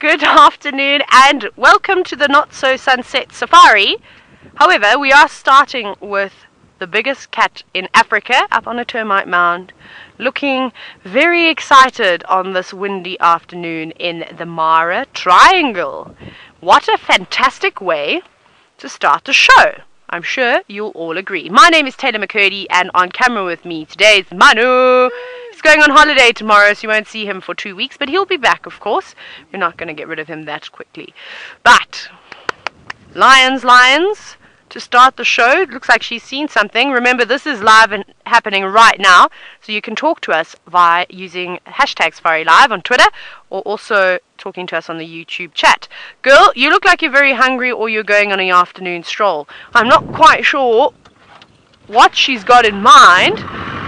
Good afternoon and welcome to the Not So Sunset Safari. However, we are starting with the biggest cat in Africa up on a termite mound, looking very excited on this windy afternoon in the Mara Triangle. What a fantastic way to start the show. I'm sure you'll all agree. My name is Taylor McCurdy and on camera with me today is Manu. He's going on holiday tomorrow, so you won't see him for 2 weeks, but he'll be back, of course. We're not going to get rid of him that quickly. But, lions, to start the show. It looks like she's seen something. Remember, this is live and happening right now, so you can talk to us via using hashtag Safari Live on Twitter, or also talking to us on the YouTube chat. Girl, you look like you're very hungry or you're going on an afternoon stroll. I'm not quite sure what she's got in mind,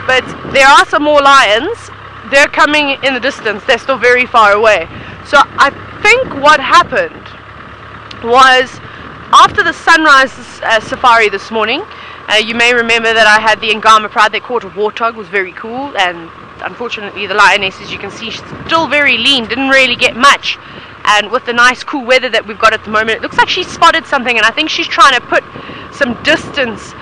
but there are some more lions. They're coming in the distance. They're still very far away. So I think what happened was after the sunrise safari this morning, you may remember that I had the Angama pride. They caught a warthog. It was very cool, and unfortunately the lioness, as you can see, she's still very lean, didn't really get much. And with the nice cool weather that we've got at the moment, it looks like she spotted something, and I think she's trying to put some distance,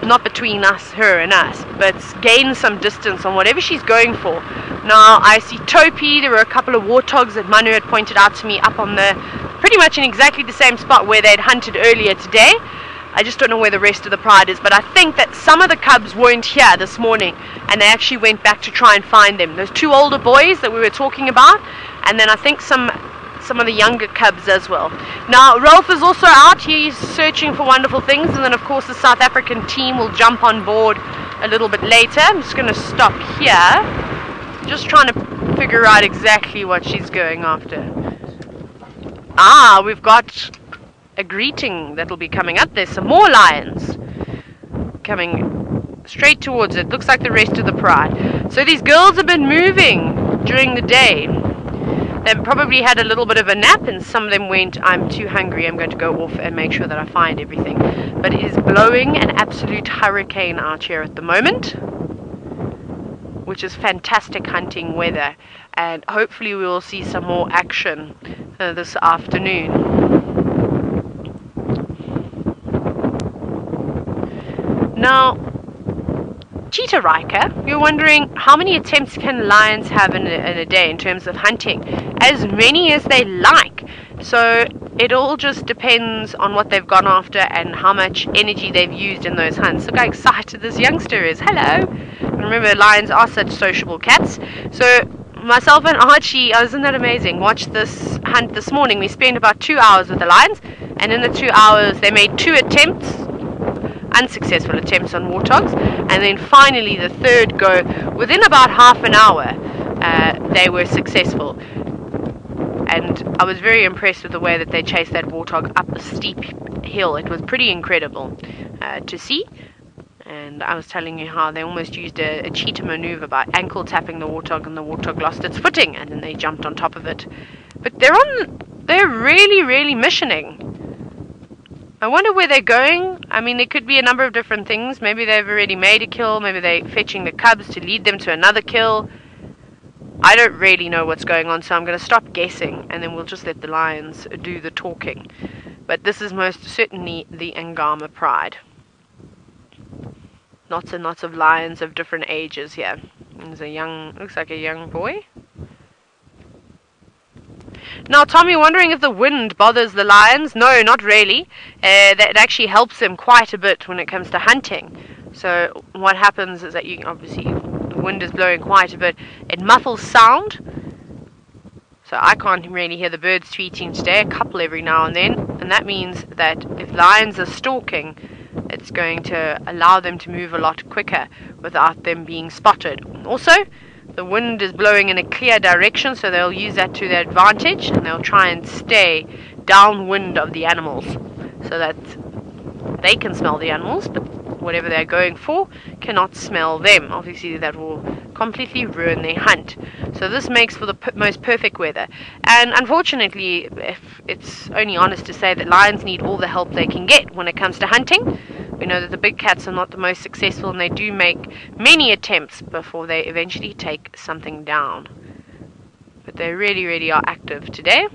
not between us, her and us, but gain some distance on whatever she's going for. Now I see Topi. There were a couple of warthogs that Manu had pointed out to me up on the pretty much in exactly the same spot where they'd hunted earlier today. I just don't know where the rest of the pride is, but I think that some of the cubs weren't here this morning and they actually went back to try and find them. Those two older boys that we were talking about, and then I think some of the younger cubs as well. Now Rolf is also out. He's searching for wonderful things, and then of course the South African team will jump on board a little bit later. I'm just going to stop here, just trying to figure out exactly what she's going after. We've got a greeting that'll be coming up. There's some more lions coming straight towards it. Looks like the rest of the pride. So these girls have been moving during the day. They probably had a little bit of a nap, and some of them went, I'm too hungry, I'm going to go off and make sure that I find everything. But it is blowing an absolute hurricane out here at the moment, which is fantastic hunting weather, and hopefully we will see some more action this afternoon. Now, Cheetah Riker, you're wondering how many attempts can lions have in a day in terms of hunting? As many as they like. So it all just depends on what they've gone after and how much energy they've used in those hunts. Look how excited this youngster is. Hello. And remember, lions are such sociable cats. So myself and Archie, isn't that amazing? Watched this hunt this morning. We spent about 2 hours with the lions, and in the 2 hours they made 2 attempts, unsuccessful attempts on warthogs, and then finally the third go, within about half an hour, they were successful. And I was very impressed with the way that they chased that warthog up a steep hill. It was pretty incredible to see. And I was telling you how they almost used a cheetah maneuver by ankle tapping the warthog, and the warthog lost its footing, and then they jumped on top of it. But they're really missioning. I wonder where they're going. I mean, there could be a number of different things. Maybe they've already made a kill. Maybe they're fetching the cubs to lead them to another kill. I don't really know what's going on, so I'm going to stop guessing, and then we'll just let the lions do the talking. But this is most certainly the Angama pride. Lots and lots of lions of different ages here. There's a young, looks like a young boy. Now, Tommy, wondering if the wind bothers the lions? No, not really. That actually helps them quite a bit when it comes to hunting. So what happens is that you obviously, the wind is blowing quite a bit. It muffles sound. So I can't really hear the birds tweeting today, a couple every now and then. And that means that if lions are stalking, it's going to allow them to move a lot quicker without them being spotted. Also, the wind is blowing in a clear direction, so they'll use that to their advantage, and they'll try and stay downwind of the animals so that they can smell the animals, but whatever they're going for cannot smell them. Obviously that will completely ruin their hunt. So this makes for the most perfect weather. And unfortunately, if it's only honest to say that lions need all the help they can get when it comes to hunting. We know that the big cats are not the most successful, and they do make many attempts before they eventually take something down. But they really, really are active today.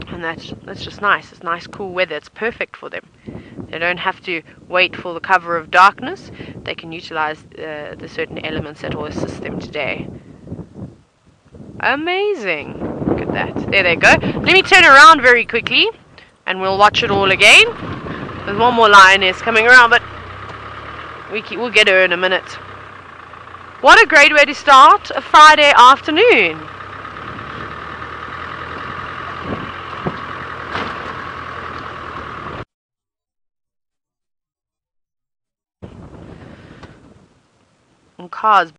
And that's just nice. It's nice, cool weather. It's perfect for them. They don't have to wait for the cover of darkness. They can utilize the certain elements that will assist them today. Amazing. Look at that. There they go. Let me turn around very quickly, and we'll watch it all again. There's one more lioness coming around, but we'll get her in a minute. What a great way to start a Friday afternoon. And cars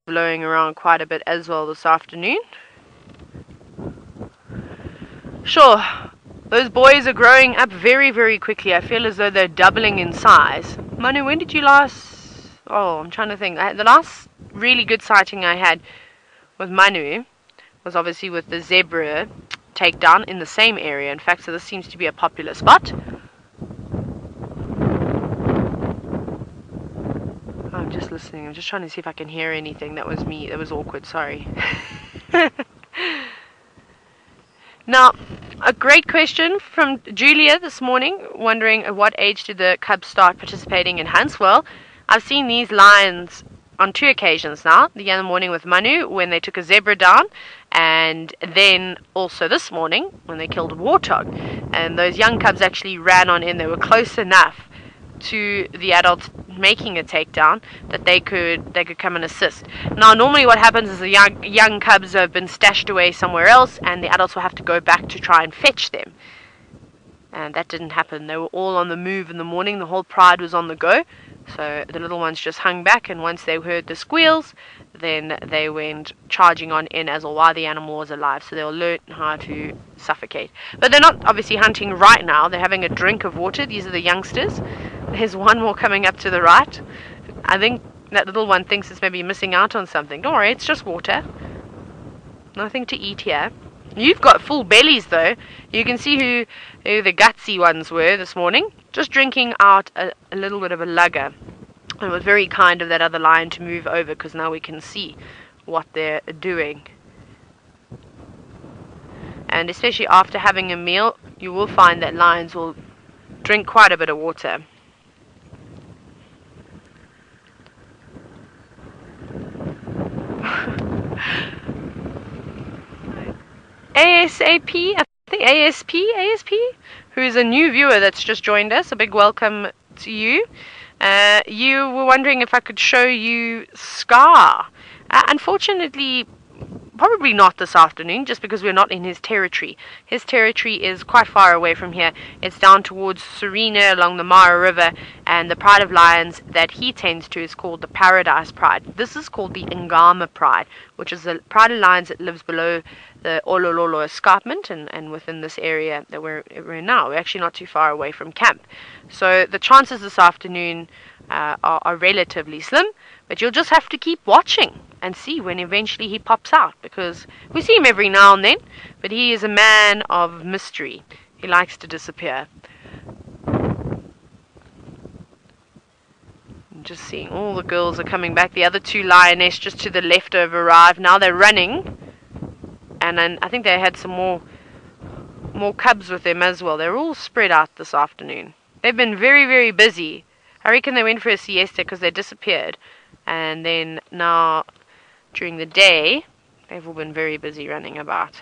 blowing around quite a bit as well this afternoon. Sure, those boys are growing up very, very quickly. I feel as though they're doubling in size. Manu, when did you last... Oh, I'm trying to think. The last really good sighting I had with Manu was obviously with the zebra takedown in the same area. In fact, so this seems to be a popular spot. I'm just listening. I'm just trying to see if I can hear anything. That was me. That was awkward. Sorry. Now, a great question from Julia this morning, wondering at what age did the cubs start participating in hunts? Well, I've seen these lions on 2 occasions now. The other morning with Manu when they took a zebra down, and then also this morning when they killed a warthog. And those young cubs actually ran on in. They were close enough to the adults making a takedown that they could come and assist. Now normally what happens is the young cubs have been stashed away somewhere else, and the adults will have to go back to try and fetch them. And that didn't happen. They were all on the move in the morning. The whole pride was on the go. So the little ones just hung back, and once they heard the squeals, then they went charging on in as while the animal was alive. So they'll learn how to suffocate. But they're not obviously hunting right now. They're having a drink of water. These are the youngsters. There's one more coming up to the right. I think that little one thinks it's maybe missing out on something. Don't worry, it's just water. Nothing to eat here. You've got full bellies though. You can see who the gutsy ones were this morning. Just drinking out a little bit of a lugger. It was very kind of that other lion to move over, because now we can see what they're doing. And especially after having a meal, you will find that lions will drink quite a bit of water. ASAP, I think ASP, who is a new viewer that's just joined us. A big welcome to you. You were wondering if I could show you Scar. Unfortunately, probably not this afternoon, just because we're not in his territory. His territory is quite far away from here. It's down towards Serena along the Mara River, and the pride of lions that he tends to is called the Paradise Pride. This is called the Angama Pride, which is the pride of lions that lives below the Olololo escarpment and within this area that we're in now. We're actually not too far away from camp. So the chances this afternoon are relatively slim, but you'll just have to keep watching and see when eventually he pops out, because we see him every now and then, but he is a man of mystery. He likes to disappear. I'm just seeing all the girls are coming back. The other 2 lioness just to the left have arrived. Now they're running, and then I think they had some more cubs with them as well. They're all spread out this afternoon. They've been very, very busy. I reckon they went for a siesta because they disappeared, and then now during the day they've all been very busy running about.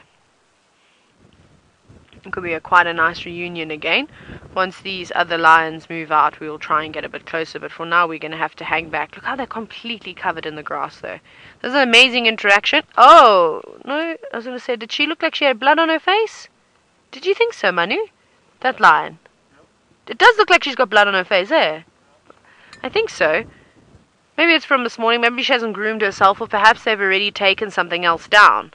It could be quite a nice reunion again. Once these other lions move out, we'll try and get a bit closer, but for now we're going to have to hang back. Look how they're completely covered in the grass though. There's an amazing interaction. Oh no, I was going to say, did she look like she had blood on her face? Did you think so, Manu? That lion? It does look like she's got blood on her face, eh? I think so. Maybe it's from this morning. Maybe she hasn't groomed herself, or perhaps they've already taken something else down.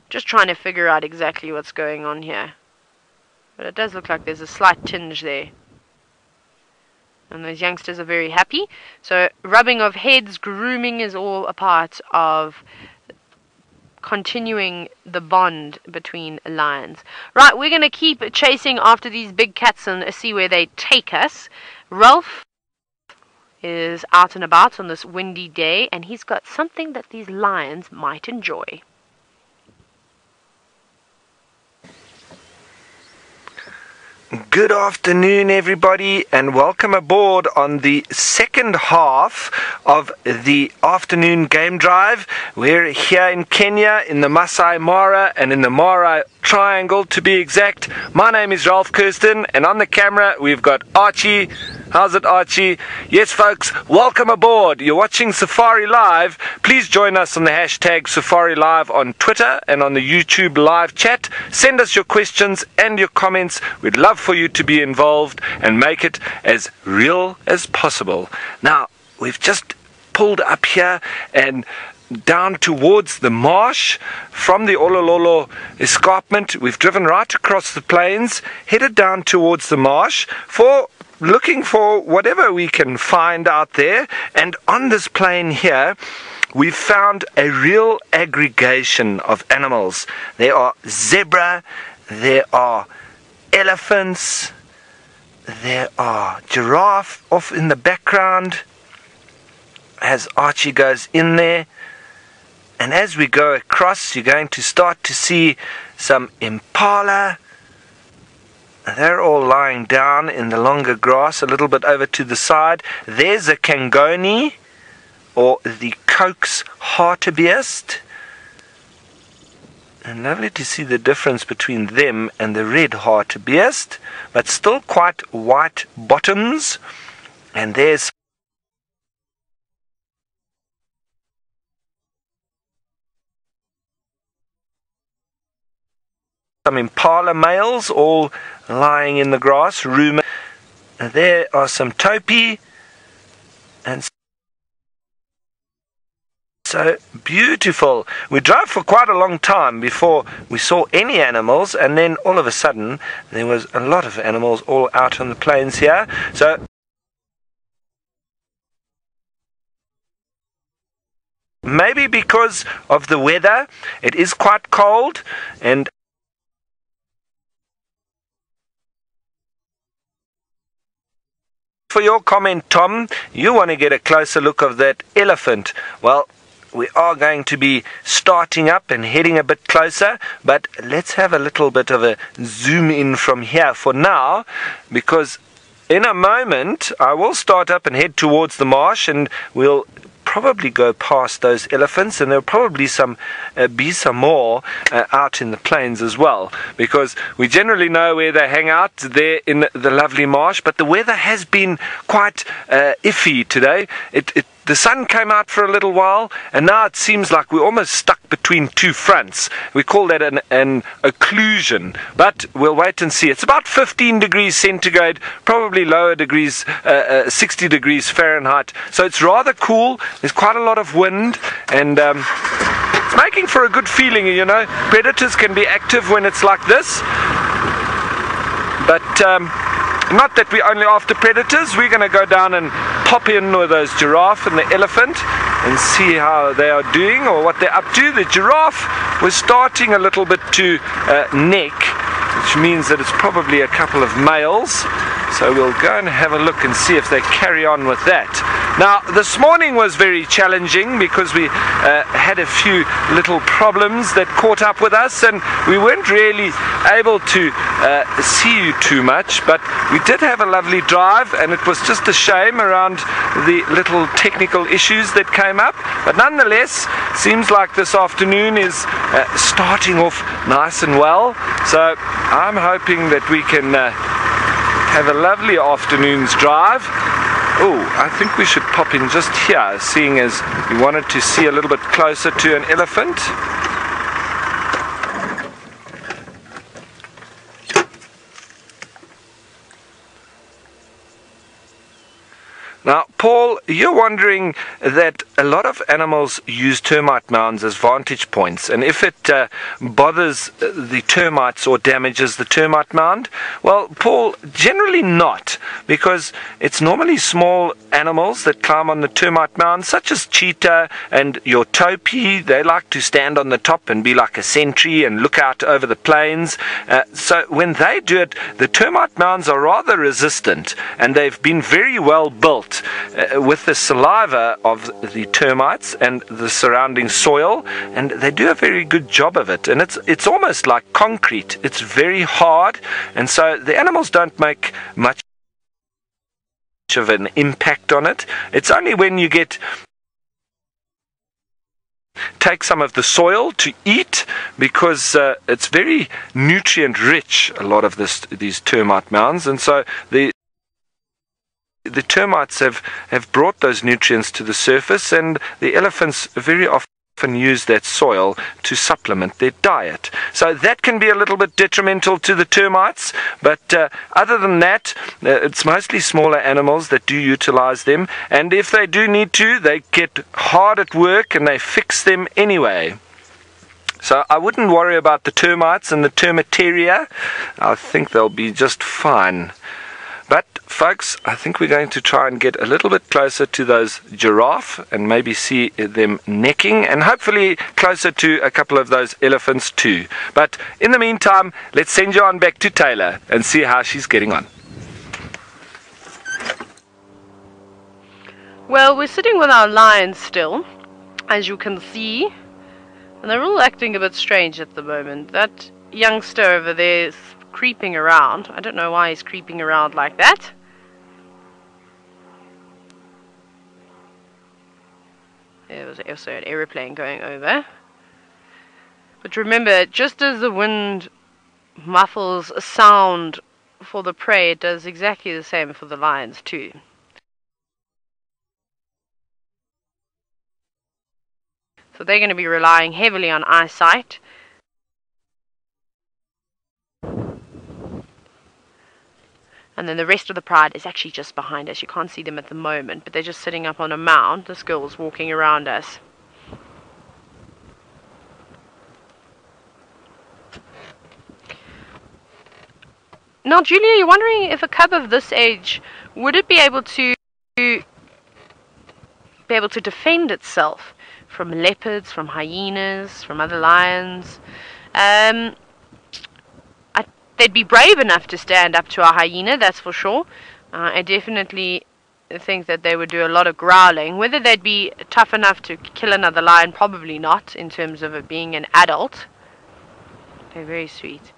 Just trying to figure out exactly what's going on here. But it does look like there's a slight tinge there. And those youngsters are very happy. So rubbing of heads, grooming is all a part of continuing the bond between lions. Right, we're going to keep chasing after these big cats and see where they take us. Ralph is out and about on this windy day, and he's got something that these lions might enjoy. Good afternoon, everybody, and welcome aboard on the second half of the afternoon game drive. We're here in Kenya, in the Masai Mara and in the Mara Triangle, to be exact. My name is Ralph Kirsten, and on the camera we've got Archie. How's it, Archie? Yes, folks, welcome aboard. You're watching Safari Live. Please join us on the hashtag Safari Live on Twitter and on the YouTube live chat. Send us your questions and your comments. We'd love for you to be involved and make it as real as possible. Now, we've just pulled up here and down towards the marsh from the Olololo escarpment. We've driven right across the plains, headed down towards the marsh looking for whatever we can find out there. And on this plain here, we've found a real aggregation of animals. There are zebra, there are elephants, there are giraffe off in the background as Archie goes in there. And as we go across, you're going to start to see some impala. They're all lying down in the longer grass a little bit over to the side. There's a Kangoni, or the Coke's hartebeest. And lovely to see the difference between them and the red hartebeest, but still quite white bottoms. And there's some impala males all lying in the grass. There are some topi, and so beautiful. We drove for quite a long time before we saw any animals, and then all of a sudden there was a lot of animals all out on the plains here. So maybe because of the weather, it is quite cold. And for your comment, Tom, you want to get a closer look of that elephant. Well, we are going to be starting up and heading a bit closer, but let's have a little bit of a zoom in from here for now, because in a moment I will start up and head towards the marsh, and we'll probably go past those elephants, and there'll probably be some more out in the plains as well, because we generally know where they hang out there in the lovely marsh. But the weather has been quite iffy today. The sun came out for a little while, and now it seems like we're almost stuck between two fronts. We call that an occlusion, but we'll wait and see. It's about 15 degrees centigrade, probably lower degrees, 60 degrees Fahrenheit. So it's rather cool. There's quite a lot of wind, and it's making for a good feeling, you know. Predators can be active when it's like this, but not that we're only after predators. We're going to go down and pop in with those giraffe and the elephant and see how they are doing, or what they're up to. The giraffe was starting a little bit to neck, which means that it's probably a couple of males. So we'll go and have a look and see if they carry on with that. Now, this morning was very challenging because we had a few little problems that caught up with us, and we weren't really able to see you too much, but we did have a lovely drive, and it was just a shame around the little technical issues that came up. But nonetheless, seems like this afternoon is starting off nice and well. So I'm hoping that we can have a lovely afternoon's drive. Oh, I think we should pop in just here, seeing as we wanted to see a little bit closer to an elephant. Now, Paul, you're wondering that a lot of animals use termite mounds as vantage points, and if it bothers the termites or damages the termite mound. Well, Paul, generally not, because it's normally small animals that climb on the termite mound, such as cheetah and your topi. They like to stand on the top and be like a sentry and look out over the plains. So when they do it, the termite mounds are rather resistant, and they've been very well built. with the saliva of the termites and the surrounding soil, and they do a very good job of it. And it's almost like concrete. It's very hard, and so the animals don't make much of an impact on it. It's only when you take some of the soil to eat, because it's very nutrient rich, a lot of these termite mounds, and so the termites have brought those nutrients to the surface, and the elephants very often use that soil to supplement their diet. So that can be a little bit detrimental to the termites, but other than that, it's mostly smaller animals that do utilize them, and if they do need to, they get hard at work and they fix them anyway. So I wouldn't worry about the termites and the termitaria. I think they'll be just fine. But folks, I think we're going to try and get a little bit closer to those giraffe and maybe see them necking, and hopefully closer to a couple of those elephants too. But in the meantime, let's send you on back to Taylor and see how she's getting on. Well, we're sitting with our lions still, as you can see, and they're all acting a bit strange at the moment. That youngster over there is creeping around. I don't know why he's creeping around like that. There was also an aeroplane going over. But remember, just as the wind muffles a sound for the prey, it does exactly the same for the lions too. So they're going to be relying heavily on eyesight. And then the rest of the pride is actually just behind us. You can't see them at the moment, but they're just sitting up on a mound. This girl's walking around us. Now, Julia, you're wondering if a cub of this age, would it be able to defend itself from leopards, from hyenas, from other lions? They'd be brave enough to stand up to a hyena, that's for sure. I definitely think that they would do a lot of growling. Whether they'd be tough enough to kill another lion, probably not, in terms of it being an adult. They're very sweet.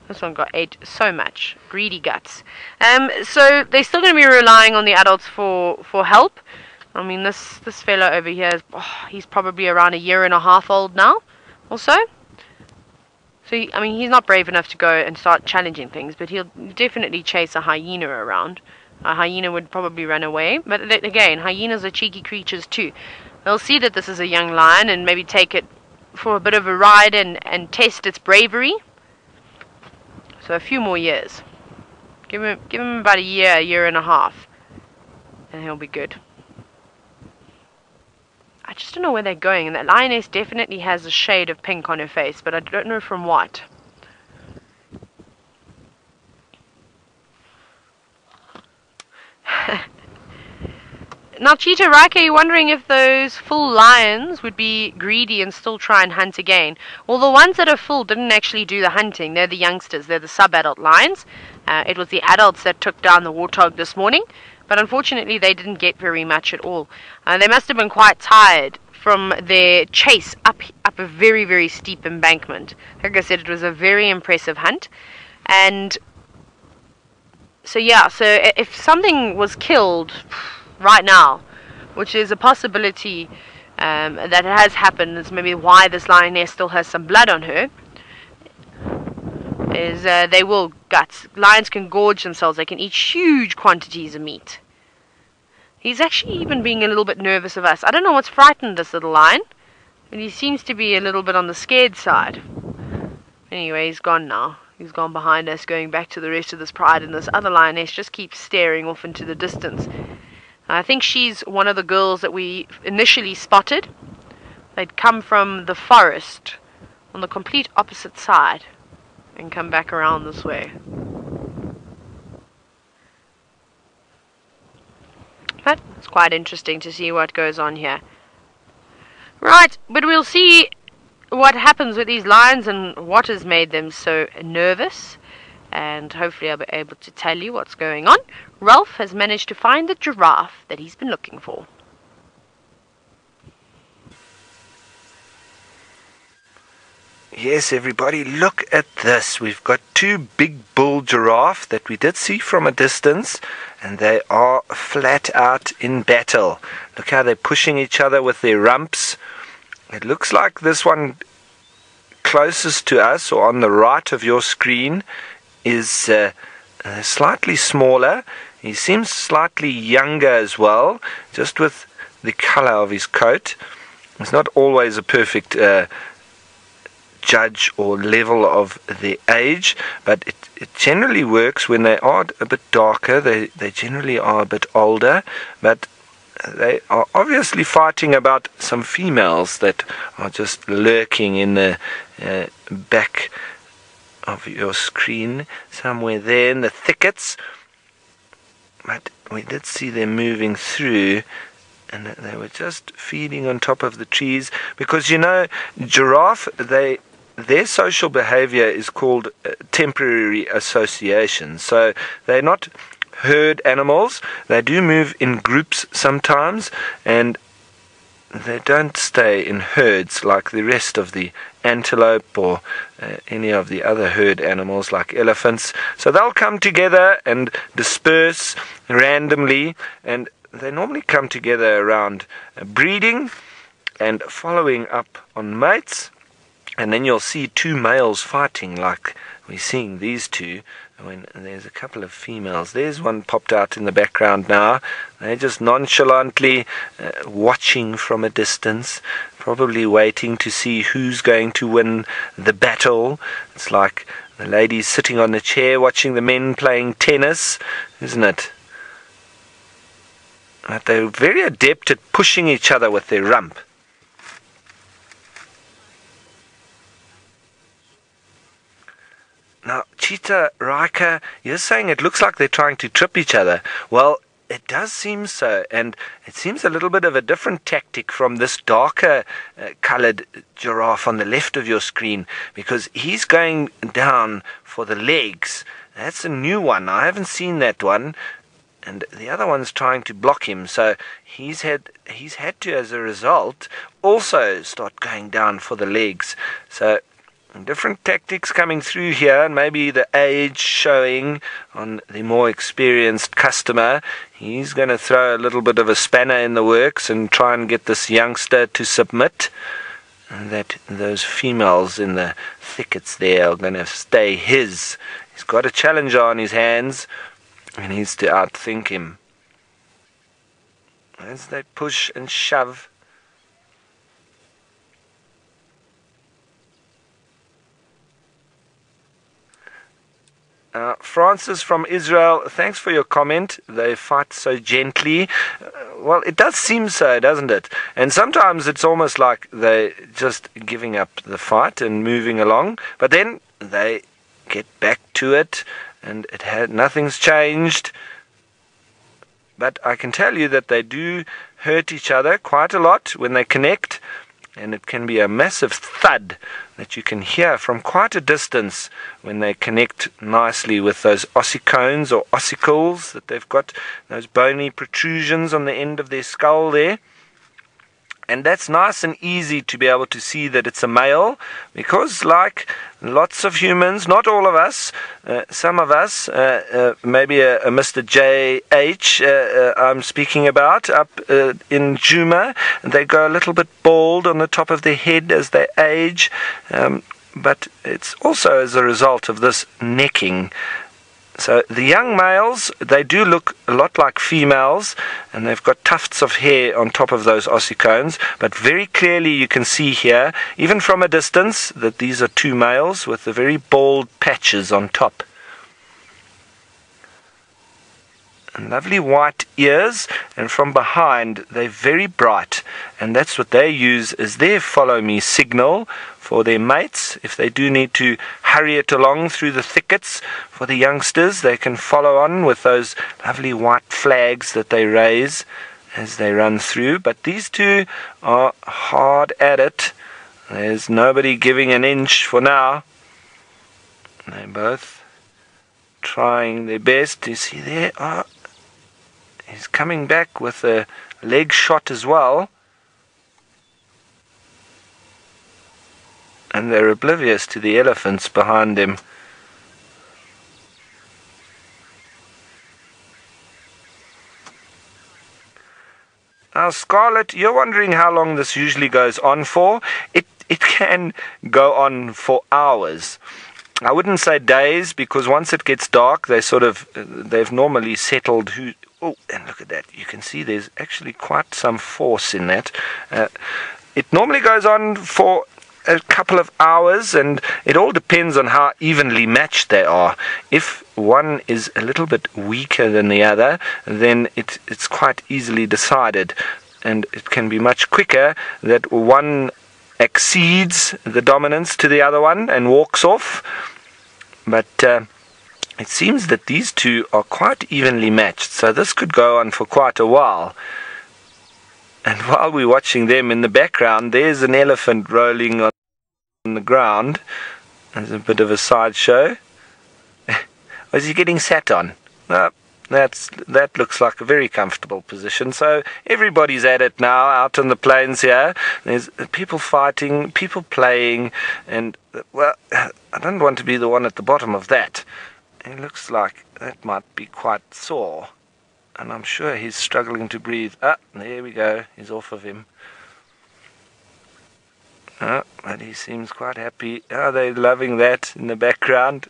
This one ate so much. Greedy guts. So they're still going to be relying on the adults for help. I mean, this fellow over here, he's probably around 1.5 years old now, or so. So, he's not brave enough to go and start challenging things, but he'll definitely chase a hyena around. A hyena would probably run away, but again, hyenas are cheeky creatures too. They'll see that this is a young lion and maybe take it for a bit of a ride and test its bravery. So a few more years. Give him about 1.5 years, and he'll be good. I just don't know where they're going, and that lioness definitely has a shade of pink on her face, but I don't know from what. Now, Cheetah, Raika, you're wondering if those full lions would be greedy and still try and hunt again. Well, the ones that are full didn't actually do the hunting. They're the youngsters. They're the sub-adult lions. It was the adults that took down the warthog this morning. But unfortunately, they didn't get very much at all. They must have been quite tired from their chase up a very, very steep embankment. Like I said, it was a very impressive hunt. And so, yeah, so if something was killed right now, which is a possibility that it has happened, is maybe why this lioness still has some blood on her, is they will guts. Lions can gorge themselves. They can eat huge quantities of meat. He's actually even being a little bit nervous of us. I don't know what's frightened this little lion, but he seems to be a little bit on the scared side. Anyway, he's gone now. He's gone behind us, going back to the rest of this pride, and this other lioness just keeps staring off into the distance. I think she's one of the girls that we initially spotted. They'd come from the forest on the complete opposite side and come back around this way. But it's quite interesting to see what goes on here. Right, but we'll see what happens with these lions and what has made them so nervous. and hopefully I'll be able to tell you what's going on. Ralph has managed to find the giraffe that he's been looking for. Yes, everybody, look at this. We've got two big bull giraffe that we did see from a distance, and they are flat out in battle. Look how they're pushing each other with their rumps. It looks like this one closest to us, or on the right of your screen, is slightly smaller. He seems slightly younger as well, just with the color of his coat. It's not always a perfect judge or level of their age, but it generally works when they are a bit darker. They generally are a bit older, but they are obviously fighting about some females that are just lurking in the back of your screen, somewhere there in the thickets. But we did see them moving through, and they were just feeding on top of the trees, because giraffe, their social behavior is called temporary association. So they're not herd animals. They do move in groups sometimes, and they don't stay in herds like the rest of the antelope or any of the other herd animals like elephants. So they'll come together and disperse randomly, and they normally come together around breeding and following up on mates. And then you'll see two males fighting like we're seeing these two, when there's a couple of females. There's one popped out in the background now. They're just nonchalantly watching from a distance, probably waiting to see who's going to win the battle. It's like the ladies sitting on the chair watching the men playing tennis, isn't it? But they're very adept at pushing each other with their rump. Now, Cheetah, Riker, you're saying it looks like they're trying to trip each other. Well, it does seem so, and it seems a little bit of a different tactic from this darker colored giraffe on the left of your screen, because he's going down for the legs. That's a new one. I haven't seen that one. And the other one's trying to block him, so he's had to, as a result, also start going down for the legs. So different tactics coming through here, and maybe the age showing on the more experienced customer. He's going to throw a little bit of a spanner in the works and try and get this youngster to submit, and that those females in the thickets there are going to stay his. He's got a challenger on his hands, and he needs to outthink him. As they push and shove, Francis from Israel, thanks for your comment. They fight so gently. Well, it does seem so, doesn't it? And sometimes it's almost like they're just giving up the fight and moving along, but then they get back to it, and nothing's changed. But I can tell you that they do hurt each other quite a lot when they connect, and it can be a massive thud that you can hear from quite a distance when they connect nicely with those ossicones or ossicles that they've got, those bony protrusions on the end of their skull there. And that's nice and easy to be able to see that it's a male, because like lots of humans, not all of us, some of us, maybe a Mr. J.H. I'm speaking about up in Djuma, they go a little bit bald on the top of their head as they age, but it's also as a result of this necking. So the young males, they do look a lot like females, and they've got tufts of hair on top of those ossicones, but very clearly you can see here, even from a distance, that these are two males with the very bald patches on top. And lovely white ears, and from behind they're very bright, and that's what they use as their follow me signal for their mates. If they do need to hurry it along through the thickets for the youngsters, they can follow on with those lovely white flags that they raise as they run through. But these two are hard at it. There's nobody giving an inch for now. They both trying their best. You see there? Oh, he's coming back with a leg shot as well. And they're oblivious to the elephants behind them. Now, Scarlett, you're wondering how long this usually goes on for. It can go on for hours. I wouldn't say days, because once it gets dark, they've normally settled. Oh, and look at that. You can see there's actually quite some force in that. It normally goes on for a couple of hours, and it all depends on how evenly matched they are. If one is a little bit weaker than the other, then it's quite easily decided, and it can be much quicker that one exceeds the dominance to the other one and walks off. But it seems that these two are quite evenly matched, so this could go on for quite a while. And while we're watching them in the background, there's an elephant rolling on the ground. There's a bit of a sideshow. Was he getting sat on? No, that looks like a very comfortable position. So everybody's at it now out on the plains here. There's people fighting, people playing, and, well, I don't want to be the one at the bottom of that. It looks like that might be quite sore. And I'm sure he's struggling to breathe. Ah, there we go. He's off of him. Oh, but he seems quite happy. Oh, they're loving that in the background.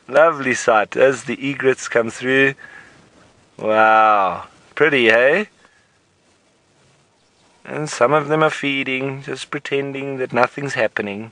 Lovely sight as the egrets come through. Wow. Pretty, hey? And some of them are feeding, just pretending that nothing's happening.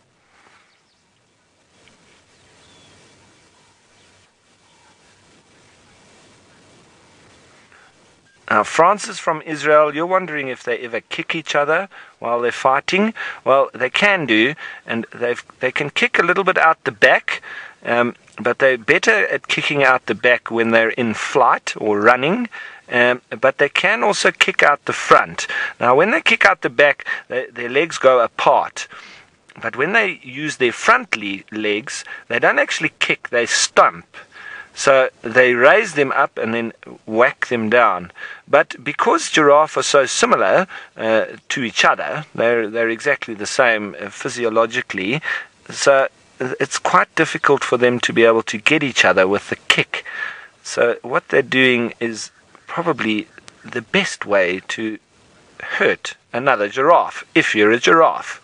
Now, Francis from Israel, you're wondering if they ever kick each other while they're fighting. Well, they can do, and they can kick a little bit out the back, but they're better at kicking out the back when they're in flight or running. But they can also kick out the front. Now, when they kick out the back, their legs go apart. But when they use their front legs, they don't actually kick, they stomp. So they raise them up and then whack them down. But because giraffe are so similar to each other, they're exactly the same physiologically, so it's quite difficult for them to be able to get each other with the kick. So what they're doing is probably the best way to hurt another giraffe, if you're a giraffe.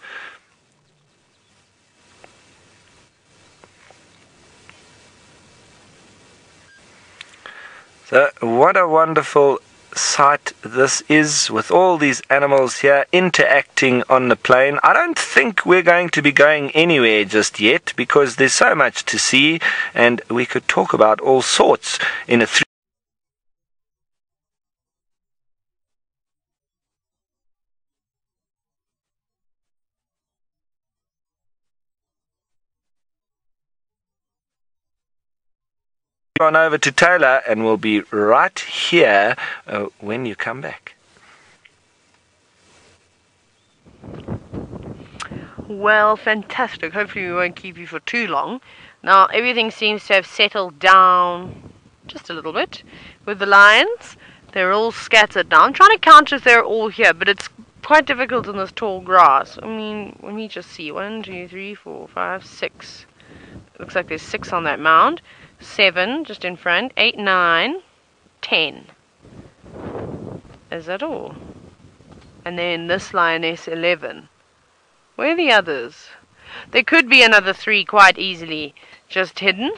So what a wonderful sight this is, with all these animals here interacting on the plain. I don't think we're going to be going anywhere just yet, because there's so much to see, and we could talk about all sorts in a on over to Taylor, and we'll be right here when you come back. Well, fantastic. Hopefully we won't keep you for too long. Now, everything seems to have settled down just a little bit with the lions. They're all scattered now. I'm trying to count if they're all here, but it's quite difficult in this tall grass. I mean, let me just see. 1, 2, 3, 4, 5, 6. It looks like there's 6 on that mound. 7 just in front. 8, 9, 10. Is that all? And then this lioness 11. Where are the others? There could be another 3 quite easily just hidden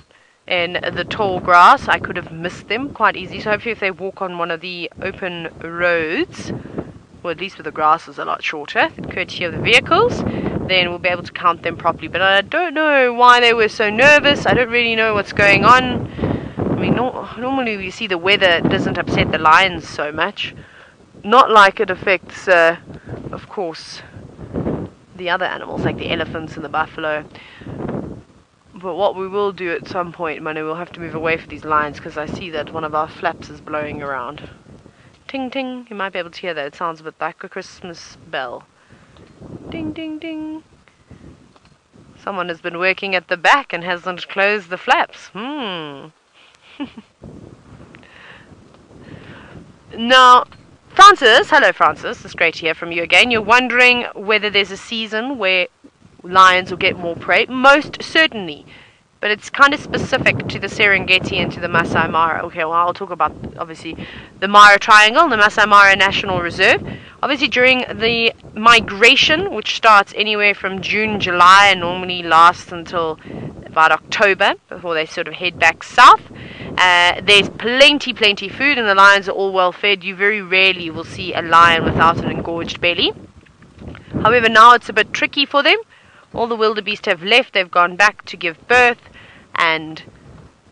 in the tall grass. I could have missed them quite easily. So hopefully if they walk on one of the open roads, or at least where the grass is a lot shorter, courtesy of the vehicles, then we'll be able to count them properly. But I don't know why they were so nervous. I don't really know what's going on. I mean, normally we see the weather doesn't upset the lions so much. Not like it affects, of course, the other animals like the elephants and the buffalo. But what we will do at some point, Manu, we'll have to move away from these lions, because I see that one of our flaps is blowing around. Ting ting. You might be able to hear that. It sounds a bit like a Christmas bell. Ding ding ding. Someone has been working at the back and hasn't closed the flaps. Now, Francis, hello Francis, it's great to hear from you again. You're wondering whether there's a season where lions will get more prey. Most certainly, but it's kind of specific to the Serengeti and to the Masai Mara. Okay, well, I'll talk about, obviously, the Mara Triangle and the Masai Mara National Reserve. Obviously, during the migration, which starts anywhere from June, July, and normally lasts until about October, before they sort of head back south, there's plenty food, and the lions are all well fed. You very rarely will see a lion without an engorged belly. However, now it's a bit tricky for them. All the wildebeest have left, they've gone back to give birth, and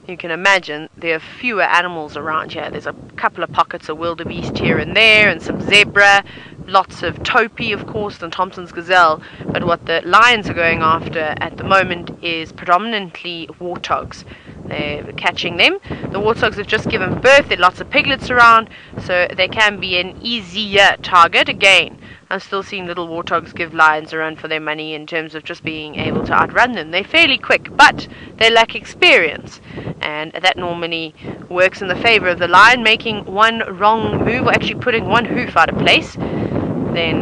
you can imagine there are fewer animals around here. There's a couple of pockets of wildebeest here and there, and some zebra, lots of topi, of course, and Thompson's gazelle. But what the lions are going after at the moment is predominantly warthogs. They're catching them. The warthogs have just given birth, there are lots of piglets around, so they can be an easier target. Again, I'm still seeing little warthogs give lions a run for their money in terms of just being able to outrun them. They're fairly quick, but they lack experience, and that normally works in the favor of the lion. Making one wrong move, or actually putting one hoof out of place, then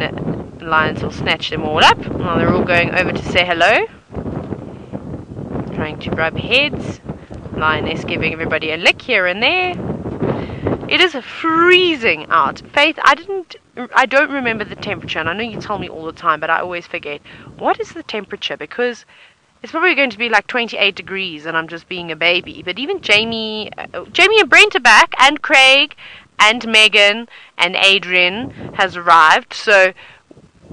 the lions will snatch them all up. Now they're all going over to say hello, trying to rub heads. Lioness giving everybody a lick here and there. It is freezing out. Faith, I don't remember the temperature, and I know you tell me all the time, but I always forget. What is the temperature? Because it's probably going to be like 28 degrees, and I'm just being a baby. But even Jamie and Brent are back, and Craig, and Megan, and Adrian has arrived, so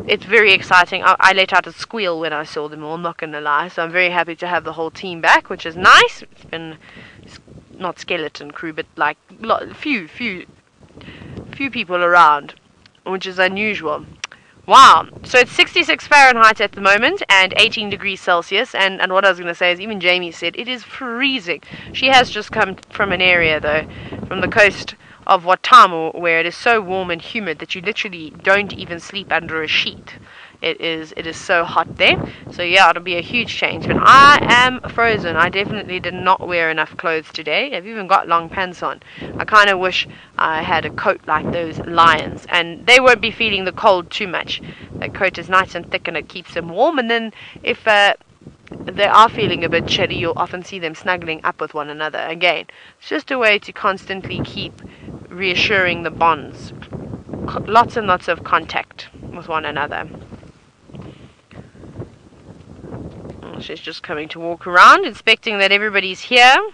it's very exciting. I let out a squeal when I saw them all, I'm not going to lie, so I'm very happy to have the whole team back, which is nice. It's been not skeleton crew, but like few people around, which is unusual. Wow. So it's 66 Fahrenheit at the moment and 18 degrees Celsius, and what I was going to say is, even Jamie said it is freezing. She has just come from an area, though, from the coast of Watamu, where it is so warm and humid that you literally don't even sleep under a sheet. It is so hot there. So yeah, it'll be a huge change. But I am frozen. I definitely did not wear enough clothes today. I've even got long pants on. I kind of wish I had a coat like those lions, and they won't be feeling the cold too much. That coat is nice and thick and it keeps them warm, and then if they are feeling a bit chilly, you'll often see them snuggling up with one another. Again, it's just a way to constantly keep reassuring the bonds. Lots and lots of contact with one another. She's just coming to walk around, inspecting that everybody's here.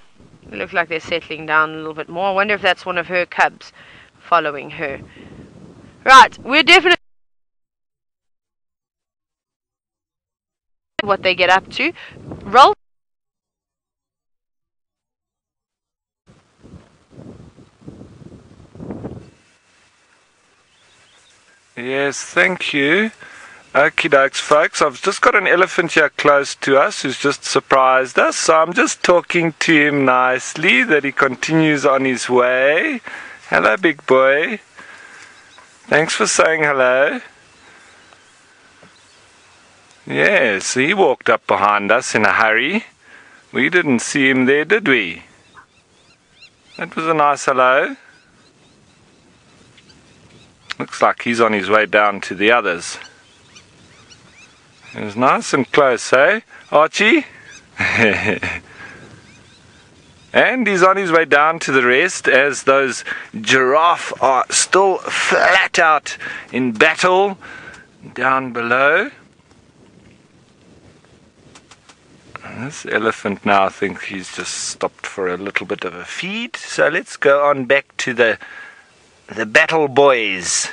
They look like they're settling down a little bit more. I wonder if that's one of her cubs following her. Right, we're definitely what they get up to. Roll. Yes, thank you. Okie dokes, folks. I've just got an elephant here close to us who's just surprised us, so I'm just talking to him nicely that he continues on his way. Hello, big boy. Thanks for saying hello. Yes, he walked up behind us in a hurry. We didn't see him there, did we? That was a nice hello. Looks like he's on his way down to the others. It was nice and close, eh, Archie? And he's on his way down to the rest, as those giraffe are still flat out in battle down below. And this elephant now, I think he's just stopped for a little bit of a feed. So let's go on back to the battle boys.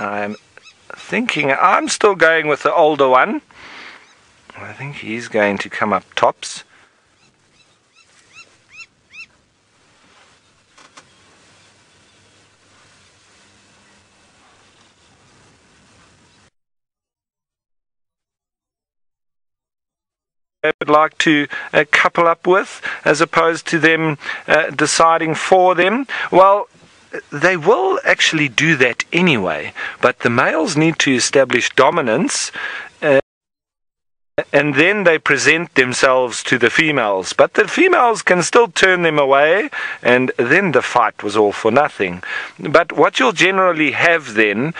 I'm still going with the older one. I think he's going to come up tops. I would like to couple up with, as opposed to them deciding for them. Well, they will actually do that anyway, but the males need to establish dominance and then they present themselves to the females. But the females can still turn them away, and then the fight was all for nothing. But what you'll generally have then,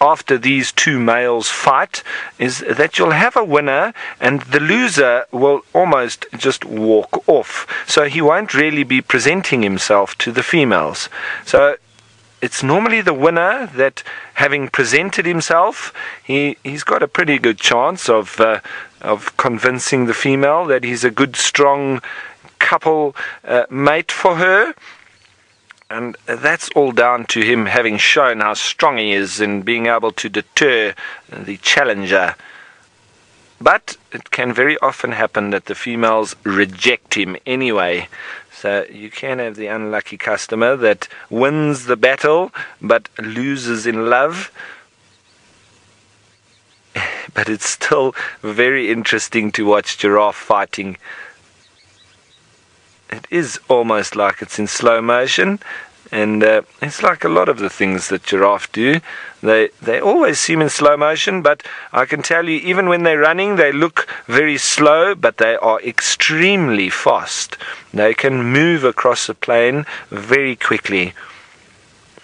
after these two males fight, is that you'll have a winner, and the loser will almost just walk off. So he won't really be presenting himself to the females. So it's normally the winner that, having presented himself, he's got a pretty good chance of convincing the female that he's a good, strong couple mate for her. And that's all down to him having shown how strong he is in being able to deter the challenger. But it can very often happen that the females reject him anyway. So you can have the unlucky customer that wins the battle but loses in love. But it's still very interesting to watch giraffe fighting. It is almost like it's in slow motion, and it's like a lot of the things that giraffe do. They always seem in slow motion, but I can tell you, even when they're running, they look very slow, but they are extremely fast. They can move across the plain very quickly.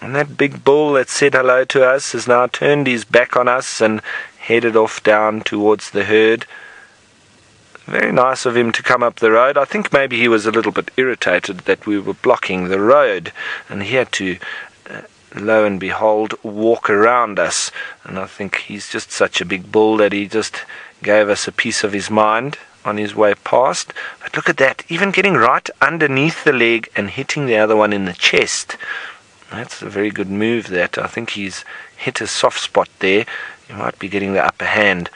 And that big bull that said hello to us has now turned his back on us and headed off down towards the herd. Very nice of him to come up the road. I think maybe he was a little bit irritated that we were blocking the road, and he had to, lo and behold, walk around us. And I think he's just such a big bull that he just gave us a piece of his mind on his way past. But look at that, even getting right underneath the leg and hitting the other one in the chest. That's a very good move, that. I think he's hit a soft spot there. He might be getting the upper hand.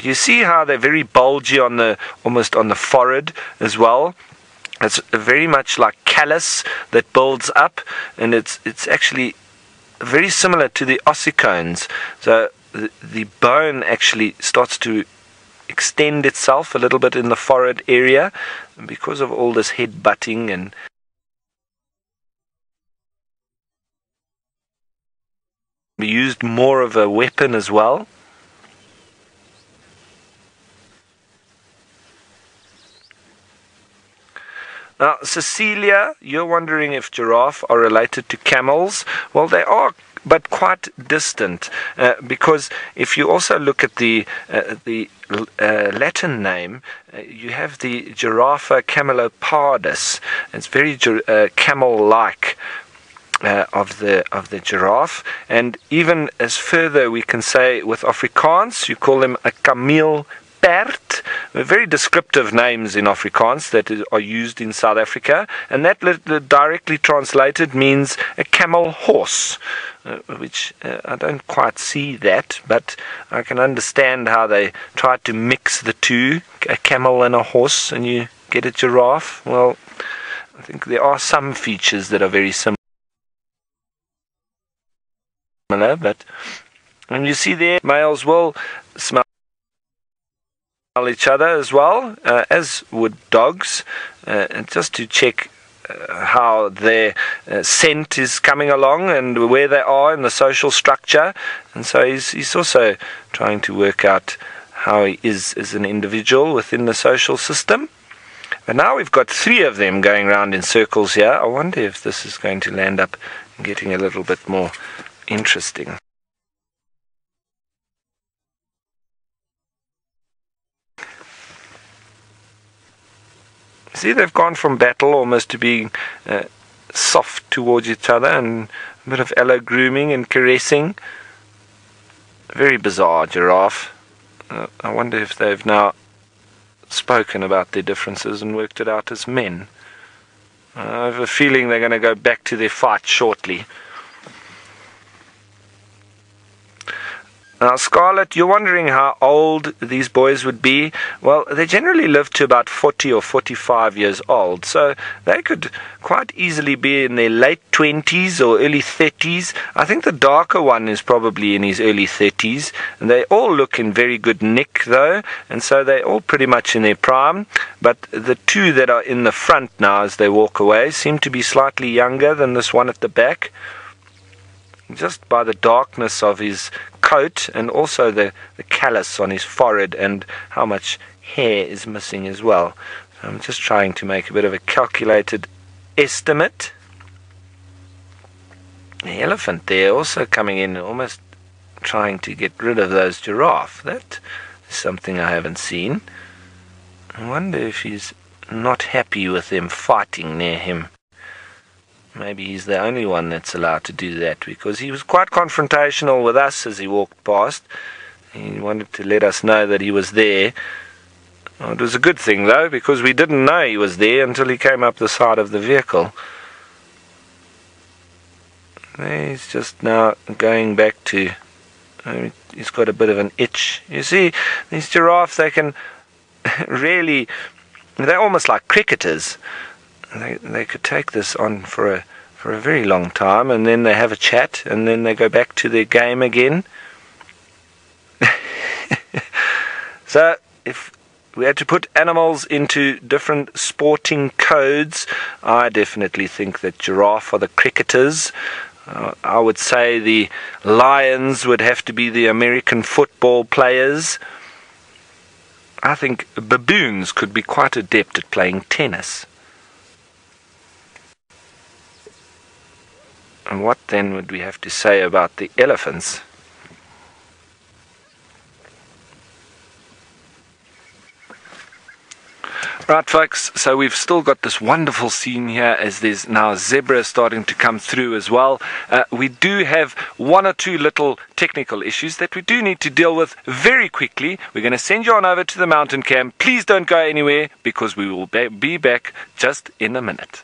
You see how they're very bulgy on almost on the forehead as well. It's very much like callus that builds up, and it's actually very similar to the ossicones. So the bone actually starts to extend itself a little bit in the forehead area, and because of all this head butting and we used more of a weapon as well. Now, Cecilia, you're wondering if giraffe are related to camels. Well, they are, but quite distant, because if you also look at the Latin name, you have the Giraffa camelopardus. It's very camel-like of the giraffe, and even as further we can say with Afrikaans, you call them a kameel. Very descriptive names in Afrikaans that are used in South Africa, and that directly translated means a camel horse, which I don't quite see that, but I can understand how they tried to mix the two, a camel and a horse, and you get a giraffe. Well, I think there are some features that are very similar, but and you see there, males will smell each other as well, as would dogs, and just to check how their scent is coming along and where they are in the social structure. And so he's also trying to work out how he is as an individual within the social system. But now we've got 3 of them going around in circles here. I wonder if this is going to land up getting a little bit more interesting. See, they've gone from battle almost to being soft towards each other, and a bit of allo grooming and caressing. Very bizarre giraffe. I wonder if they've now spoken about their differences and worked it out as men. I have a feeling they're going to go back to their fight shortly. Now, Scarlett, you're wondering how old these boys would be. Well, they generally live to about 40 or 45 years old, so they could quite easily be in their late 20s or early 30s. I think the darker one is probably in his early 30s, and they all look in very good nick, though, and so they're all pretty much in their prime. But the 2 that are in the front now as they walk away seem to be slightly younger than this one at the back. Just by the darkness of his coat, and also the callus on his forehead, and how much hair is missing as well. So I'm just trying to make a bit of a calculated estimate. The elephant there also coming in, almost trying to get rid of those giraffe. That is something I haven't seen. I wonder if he's not happy with them fighting near him. Maybe he's the only one that's allowed to do that, because he was quite confrontational with us as he walked past. He wanted to let us know that he was there. Well, it was a good thing though, because we didn't know he was there until he came up the side of the vehicle. He's just now going back to... he's got a bit of an itch. You see, these giraffes, they can really... they're almost like cricketers. They could take this on for a very long time, and then they have a chat, and then they go back to their game again. So, if we had to put animals into different sporting codes, I definitely think that giraffe are the cricketers. I would say the lions would have to be the American football players. I think baboons could be quite adept at playing tennis. And what then would we have to say about the elephants? Right, folks, so we've still got this wonderful scene here as there's now zebra starting to come through as well. We do have one or two little technical issues that we do need to deal with very quickly. We're going to send you on over to the mountain camp. Please don't go anywhere, because we will be back just in a minute.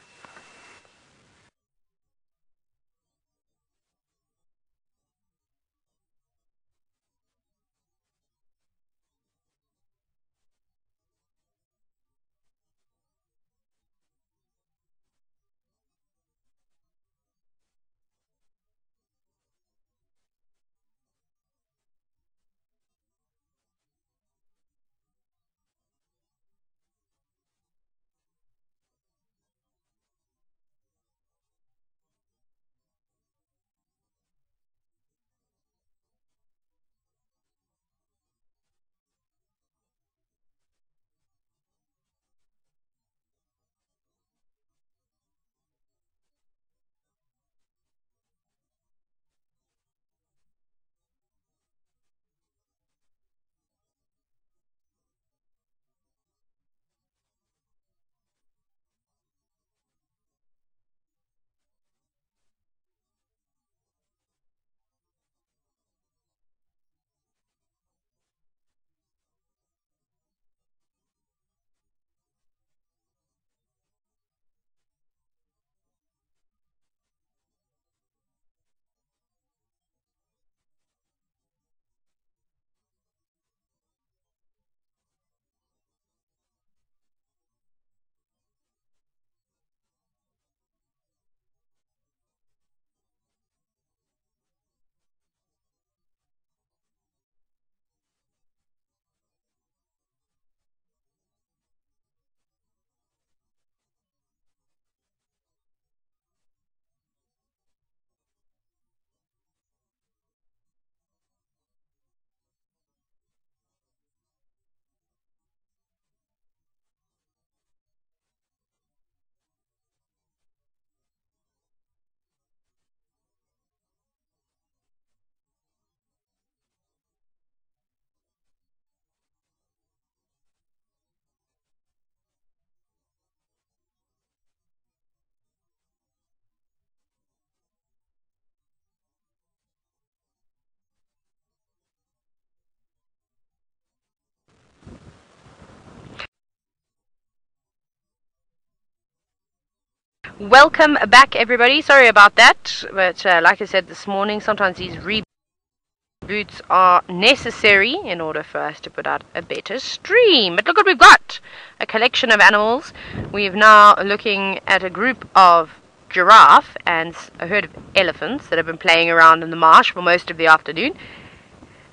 Welcome back, everybody. Sorry about that, but like I said this morning, sometimes these reboots are necessary in order for us to put out a better stream. But look what we've got, a collection of animals. We're now looking at a group of giraffe and a herd of elephants that have been playing around in the marsh for most of the afternoon.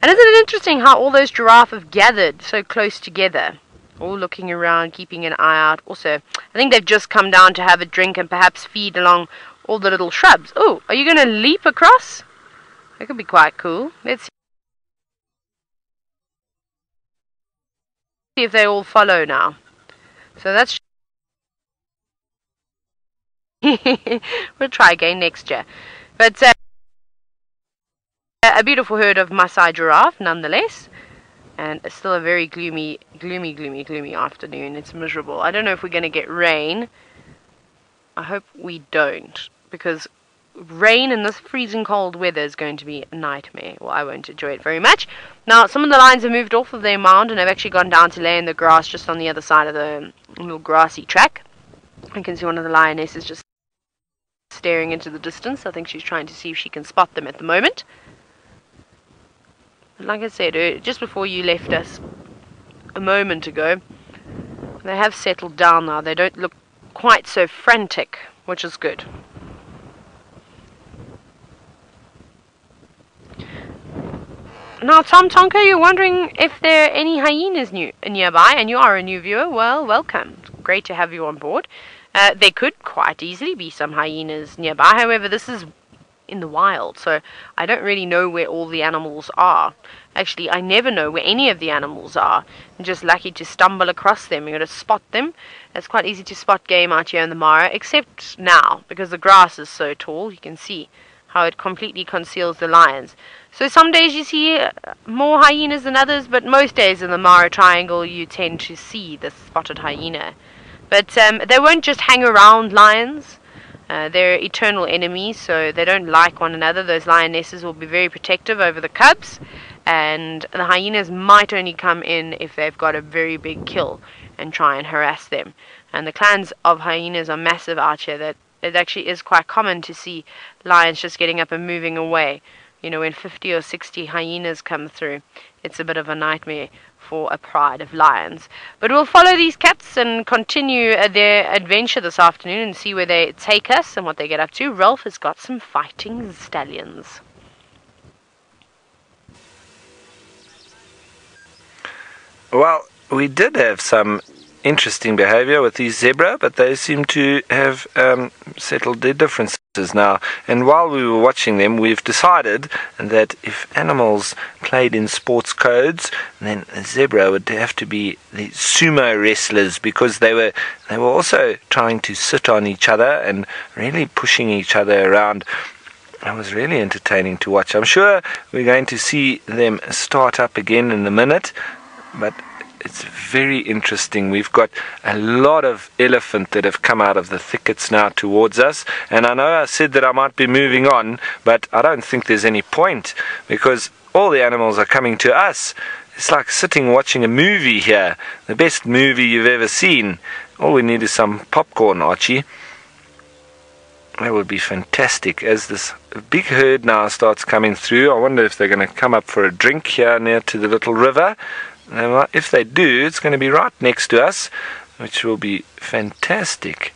And isn't it interesting how all those giraffe have gathered so close together, all looking around, keeping an eye out. Also, I think they've just come down to have a drink and perhaps feed along all the little shrubs. Oh, are you going to leap across? That could be quite cool. Let's see. see if they all follow now. So that's we'll try again next year. But a beautiful herd of Maasai giraffe nonetheless. And it's still a very gloomy afternoon. It's miserable. I don't know if we're going to get rain. I hope we don't, because rain in this freezing cold weather is going to be a nightmare. Well, I won't enjoy it very much. Now, some of the lions have moved off of their mound and have actually gone down to lay in the grass just on the other side of the little grassy track. I can see one of the lionesses just staring into the distance. I think she's trying to see if she can spot them at the moment. But like I said, just before you left us a moment ago, they have settled down now. They don't look quite so frantic, which is good. Now, Tom Tonka, you're wondering if there are any hyenas nearby, and you are a new viewer. Well, welcome. Great to have you on board. There could quite easily be some hyenas nearby. However, this is in the wild, so I don't really know where all the animals are. Actually, I never know where any of the animals are. I'm just lucky to stumble across them. You've got to spot them. It's quite easy to spot game out here in the Mara, except now, because the grass is so tall. You can see how it completely conceals the lions. So some days you see more hyenas than others, but most days in the Mara Triangle you tend to see the spotted hyena. But they won't just hang around lions. They're eternal enemies, so they don't like one another. Those lionesses will be very protective over the cubs, and the hyenas might only come in if they've got a very big kill and try and harass them. And the clans of hyenas are massive out here. That it actually is quite common to see lions just getting up and moving away. You know, when 50 or 60 hyenas come through, it's a bit of a nightmare for a pride of lions. But we'll follow these cats and continue their adventure this afternoon and see where they take us and what they get up to. Rolf has got some fighting stallions. Well, we did have some interesting behavior with these zebra, but they seem to have settled their differences now. And while we were watching them, we've decided that if animals played in sports codes, then a zebra would have to be the sumo wrestlers, because they were also trying to sit on each other and really pushing each other around. It was really entertaining to watch. I'm sure we're going to see them start up again in a minute, but it's very interesting. We've got a lot of elephant that have come out of the thickets now towards us, and I know I said that I might be moving on, but I don't think there's any point, because all the animals are coming to us. It's like sitting watching a movie here, the best movie you've ever seen. All we need is some popcorn, Archie. That would be fantastic. As this big herd now starts coming through, I wonder if they're going to come up for a drink here near to the little river. If they do, it's going to be right next to us, which will be fantastic.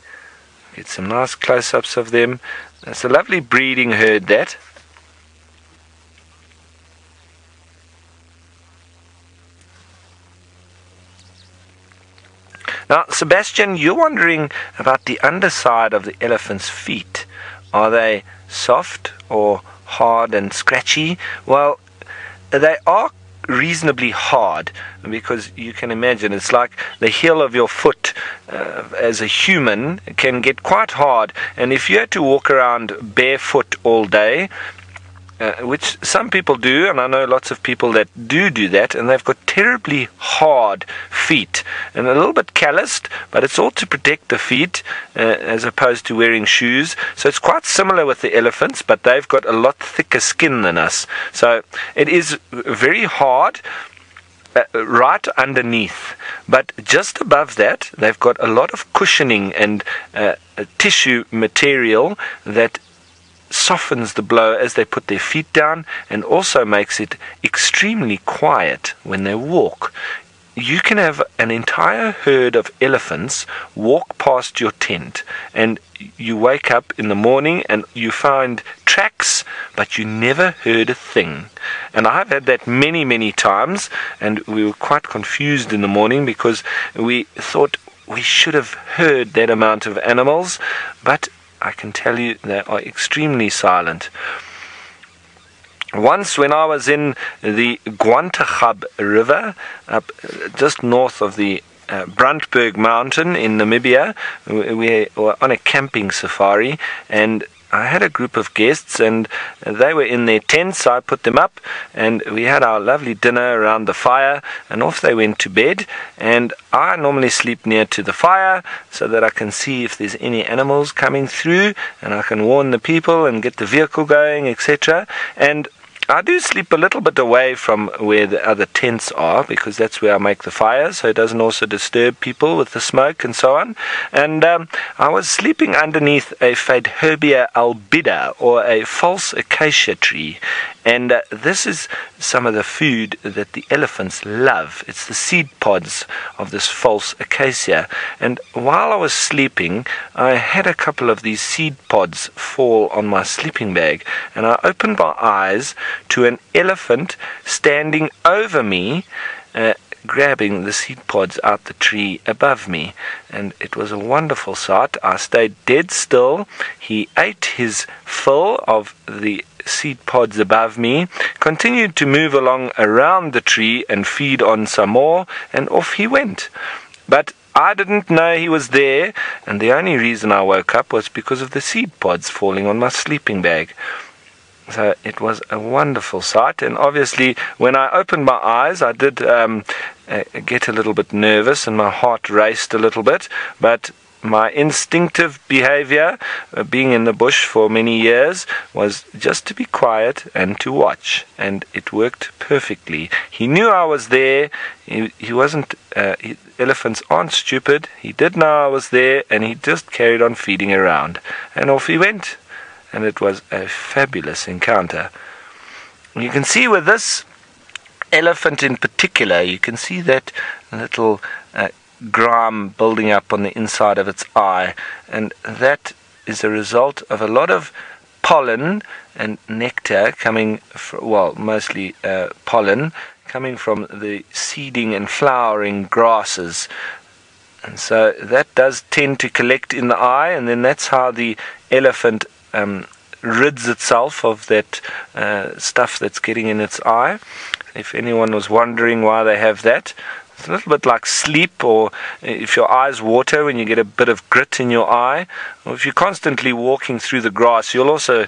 Get some nice close-ups of them. That's a lovely breeding herd, that. Now, Sebastian, you're wondering about the underside of the elephant's feet. Are they soft or hard and scratchy? Well, they are reasonably hard, because you can imagine it's like the heel of your foot as a human can get quite hard, and if you had to walk around barefoot all day, which some people do, and I know lots of people that do that, and they've got terribly hard feet and a little bit calloused, but it's all to protect the feet as opposed to wearing shoes. So it's quite similar with the elephants, but they've got a lot thicker skin than us. So it is very hard right underneath, but just above that they've got a lot of cushioning and tissue material that softens the blow as they put their feet down, and also makes it extremely quiet when they walk. You can have an entire herd of elephants walk past your tent, and you wake up in the morning and you find tracks, but you never heard a thing. And I've had that many times, and we were quite confused in the morning because we thought we should have heard that amount of animals, but I can tell you they are extremely silent. Once when I was in the Guantagab River, up just north of the Brandberg Mountain in Namibia, we were on a camping safari, and I had a group of guests, and they were in their tents. I put them up, and we had our lovely dinner around the fire, and off they went to bed. And I normally sleep near to the fire so that I can see if there's any animals coming through, and I can warn the people and get the vehicle going, etc. And I do sleep a little bit away from where the other tents are, because that's where I make the fire, so it doesn't also disturb people with the smoke and so on. And I was sleeping underneath a Faidherbia albida, or a false acacia tree. And this is some of the food that the elephants love. It's the seed pods of this false acacia. And while I was sleeping, I had a couple of these seed pods fall on my sleeping bag. And I opened my eyes to an elephant standing over me, grabbing the seed pods out the tree above me. And it was a wonderful sight. I stayed dead still. He ate his fill of the seed pods above me, continued to move along around the tree and feed on some more, and off he went. But I didn't know he was there, and the only reason I woke up was because of the seed pods falling on my sleeping bag. So it was a wonderful sight, and obviously when I opened my eyes I did get a little bit nervous and my heart raced a little bit, but my instinctive behavior, being in the bush for many years, was just to be quiet and to watch, and it worked perfectly. He knew I was there. He wasn't, elephants aren't stupid. He did know I was there, and he just carried on feeding around, and off he went. And it was a fabulous encounter. You can see with this elephant in particular, you can see that little grime building up on the inside of its eye, and that is a result of a lot of pollen and nectar coming from, well, mostly pollen coming from the seeding and flowering grasses. And so that does tend to collect in the eye, and then that's how the elephant rids itself of that stuff that's getting in its eye. If anyone was wondering why they have that, it's a little bit like sleep, or if your eyes water when you get a bit of grit in your eye, or if you're constantly walking through the grass, you'll also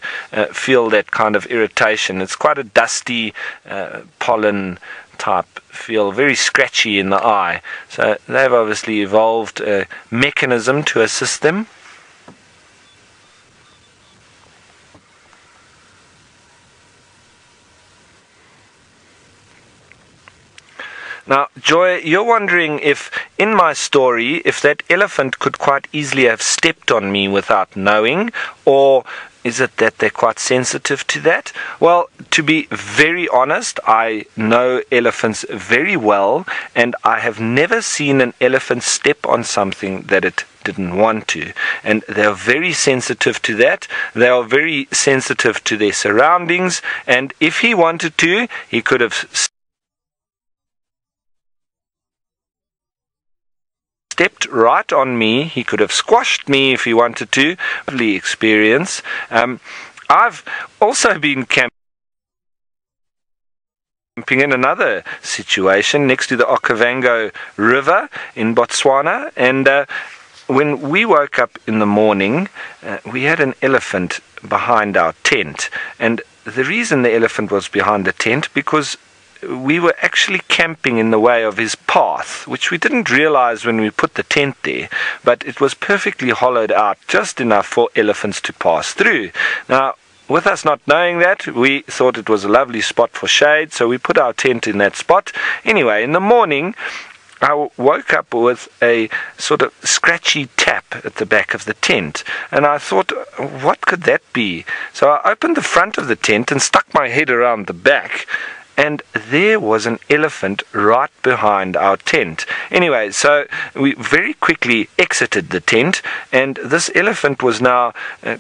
feel that kind of irritation. It's quite a dusty pollen type feel, very scratchy in the eye. So they've obviously evolved a mechanism to assist them. Now, Joy, you're wondering if, in my story, if that elephant could quite easily have stepped on me without knowing, or is it that they're quite sensitive to that? Well, to be very honest, I know elephants very well, and I have never seen an elephant step on something that it didn't want to. And they are very sensitive to that. They are very sensitive to their surroundings, and if he wanted to, he could have stepped right on me. He could have squashed me if he wanted to. Lovely experience. I've also been camping in another situation next to the Okavango River in Botswana, and when we woke up in the morning, we had an elephant behind our tent. And the reason the elephant was behind the tent, because we were actually camping in the way of his path, which we didn't realize when we put the tent there, but it was perfectly hollowed out, just enough for elephants to pass through. Now, with us not knowing that, we thought it was a lovely spot for shade, so we put our tent in that spot. Anyway, in the morning, I woke up with a sort of scratchy tap at the back of the tent, and I thought, what could that be? So I opened the front of the tent and stuck my head around the back, and there was an elephant right behind our tent. Anyway, so we very quickly exited the tent, and this elephant was now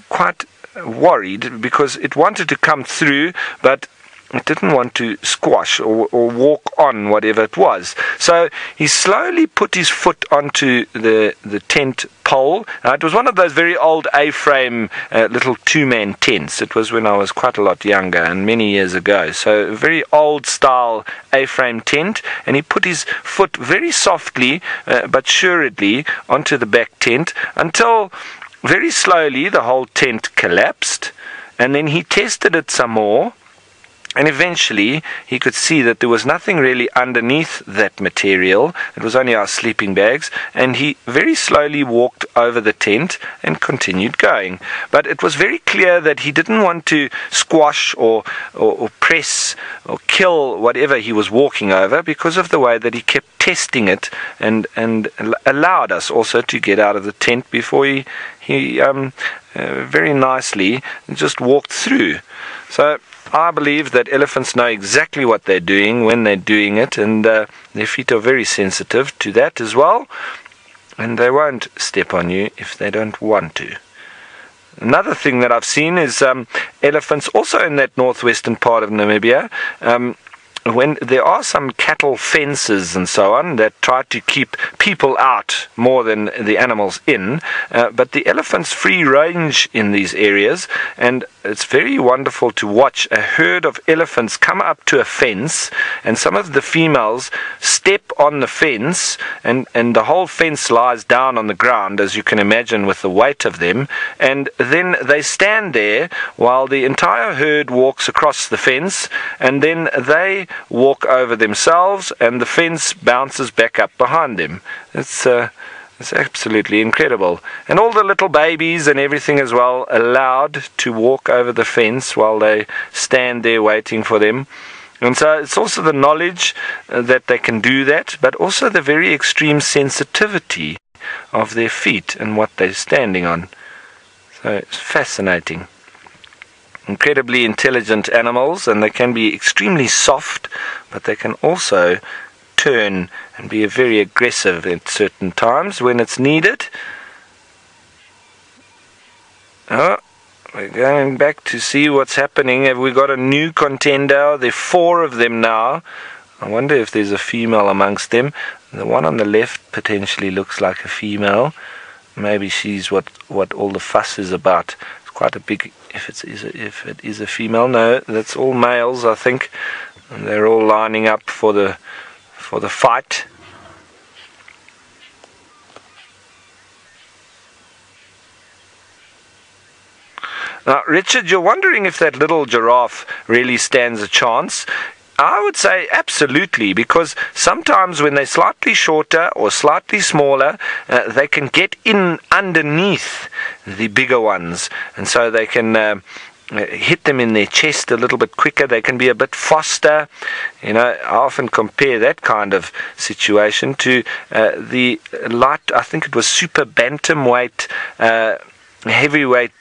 quite worried, because it wanted to come through, but it didn't want to squash or walk on whatever it was. So he slowly put his foot onto the tent pole. It was one of those very old A-frame little two-man tents. It was when I was quite a lot younger and many years ago. So a very old-style A-frame tent. And he put his foot very softly but assuredly onto the back tent until very slowly the whole tent collapsed. And then he tested it some more. And eventually, he could see that there was nothing really underneath that material. It was only our sleeping bags. And he very slowly walked over the tent and continued going. But it was very clear that he didn't want to squash or press or kill whatever he was walking over because of the way that he kept testing it and allowed us also to get out of the tent before he very nicely just walked through. So I believe that elephants know exactly what they're doing when they're doing it, and their feet are very sensitive to that as well, and they won't step on you if they don't want to. Another thing that I've seen is elephants also in that northwestern part of Namibia. When there are some cattle fences and so on that try to keep people out more than the animals in, but the elephants free range in these areas, and it's very wonderful to watch a herd of elephants come up to a fence, and some of the females step on the fence, and the whole fence lies down on the ground, as you can imagine, with the weight of them, and then they stand there while the entire herd walks across the fence, and then they walk over themselves and the fence bounces back up behind them. It's absolutely incredible. And all the little babies and everything as well allowed to walk over the fence while they stand there waiting for them. And so it's also the knowledge that they can do that, but also the very extreme sensitivity of their feet and what they're standing on. So it's fascinating. Incredibly intelligent animals, and they can be extremely soft, but they can also turn and be very aggressive at certain times when it's needed. Oh, we're going back to see what's happening. Have we got a new contender? There are 4 of them now. I wonder if there's a female amongst them. The one on the left potentially looks like a female. Maybe she's what all the fuss is about. It's quite a big... If it is a female, no, that's all males, I think. And they're all lining up for the fight. Now, Richard, you're wondering if that little giraffe really stands a chance. I would say absolutely, because sometimes when they're slightly shorter or slightly smaller, they can get in underneath the bigger ones, and so they can hit them in their chest a little bit quicker. They can be a bit faster. You know, I often compare that kind of situation to the light, I think it was super bantamweight heavyweight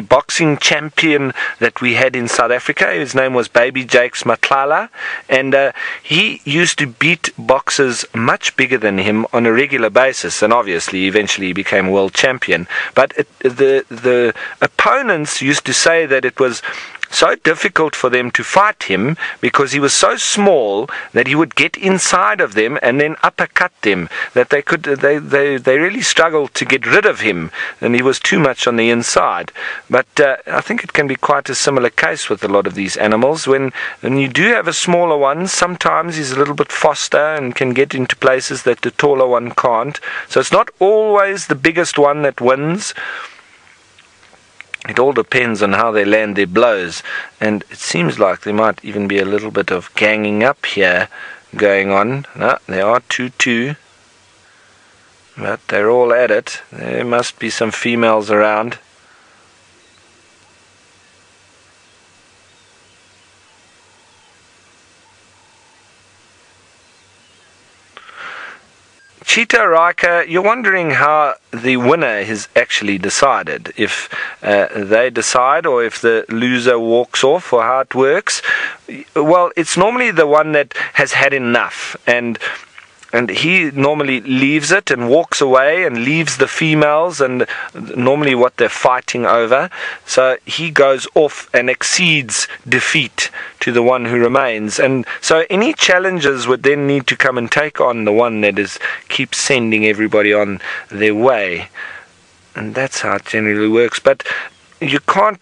boxing champion that we had in South Africa. His name was Baby Jakes Matlala, and he used to beat boxers much bigger than him on a regular basis, and obviously eventually he became world champion. But the opponents used to say that it was so difficult for them to fight him because he was so small that he would get inside of them and then uppercut them, that they really struggled to get rid of him, and he was too much on the inside. But I think it can be quite a similar case with a lot of these animals. When you do have a smaller one, sometimes he's a little bit faster and can get into places that the taller one can't. So it's not always the biggest one that wins. It all depends on how they land their blows, and it seems like there might even be a little bit of ganging up here going on. No, they are 2-2, but they're all at it. There must be some females around. Cheetah Riker, you're wondering how the winner is actually decided, if they decide or if the loser walks off, or how it works. Well, it's normally the one that has had enough, and And he normally leaves it and walks away and leaves the females and normally what they're fighting over. So he goes off and exceeds defeat to the one who remains. And so any challengers would then need to come and take on the one that keeps sending everybody on their way. And that's how it generally works. But you can't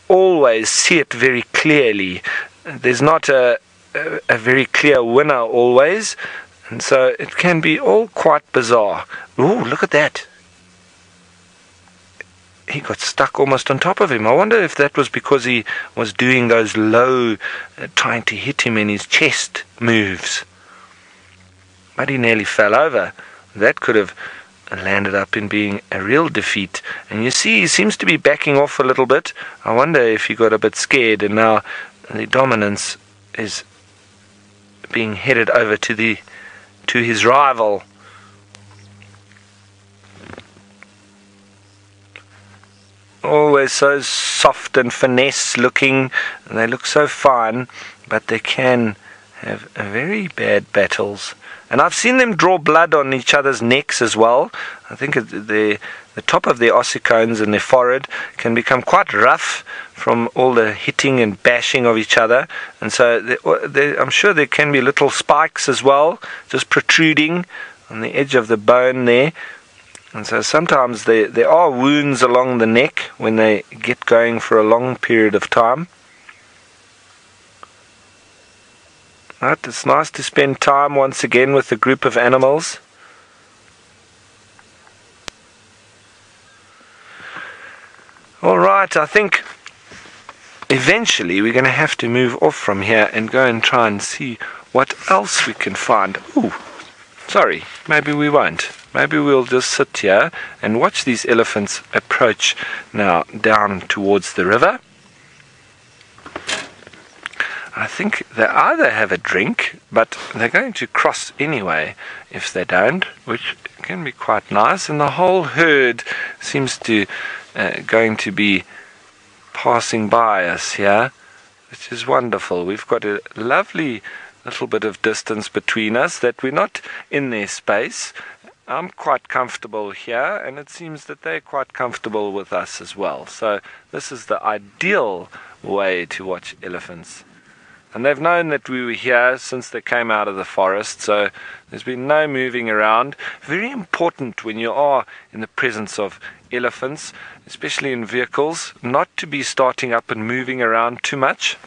always see it very clearly. There's not a very clear winner always. And so it can be all quite bizarre. Ooh, look at that. He got stuck almost on top of him. I wonder if that was because he was doing those low, trying to hit him in his chest moves. But he nearly fell over. That could have landed up in being a real defeat. And you see, he seems to be backing off a little bit. I wonder if he got a bit scared and now the dominance is being headed over to his rival. Always so soft and finesse looking, and they look so fine, but they can have very bad battles. And I've seen them draw blood on each other's necks as well. I think the top of their ossicones and their forehead can become quite rough from all the hitting and bashing of each other. And so I'm sure there can be little spikes as well, just protruding on the edge of the bone there. And so sometimes there are wounds along the neck when they get going for a long period of time. Right, it's nice to spend time once again with a group of animals. Alright, I think eventually we're going to have to move off from here and go and try and see what else we can find. Ooh, sorry, maybe we won't. Maybe we'll just sit here and watch these elephants approach now down towards the river. I think they either have a drink, but they're going to cross anyway if they don't, which can be quite nice. And the whole herd seems to going to be passing by us here, which is wonderful. We've got a lovely little bit of distance between us that we're not in their space. I'm quite comfortable here, and it seems that they're quite comfortable with us as well. So this is the ideal way to watch elephants. And they've known that we were here since they came out of the forest, so there's been no moving around. Very important when you are in the presence of elephants, especially in vehicles, not to be starting up and moving around too much.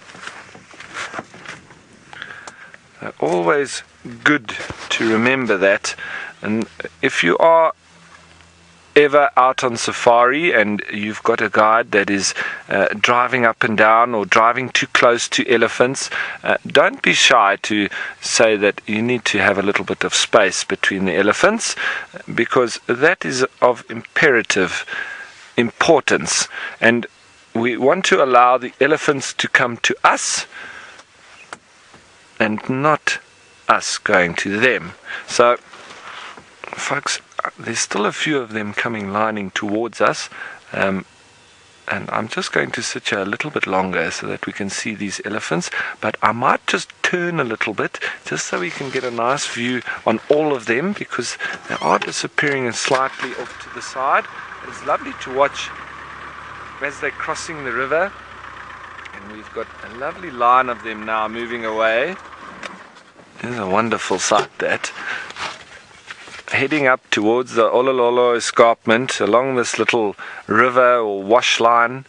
They're always good to remember that. And if you are ever out on safari and you've got a guide that is driving up and down or driving too close to elephants, don't be shy to say that you need to have a little bit of space between the elephants, because that is of imperative importance, and we want to allow the elephants to come to us and not us going to them. So folks, there's still a few of them coming lining towards us, and I'm just going to sit here a little bit longer so that we can see these elephants, but I might just turn a little bit just so we can get a nice view on all of them, because they are disappearing slightly off to the side. It's lovely to watch as they're crossing the river, and we've got a lovely line of them now moving away. It's a wonderful sight, that. Heading up towards the Olololo escarpment along this little river or wash line.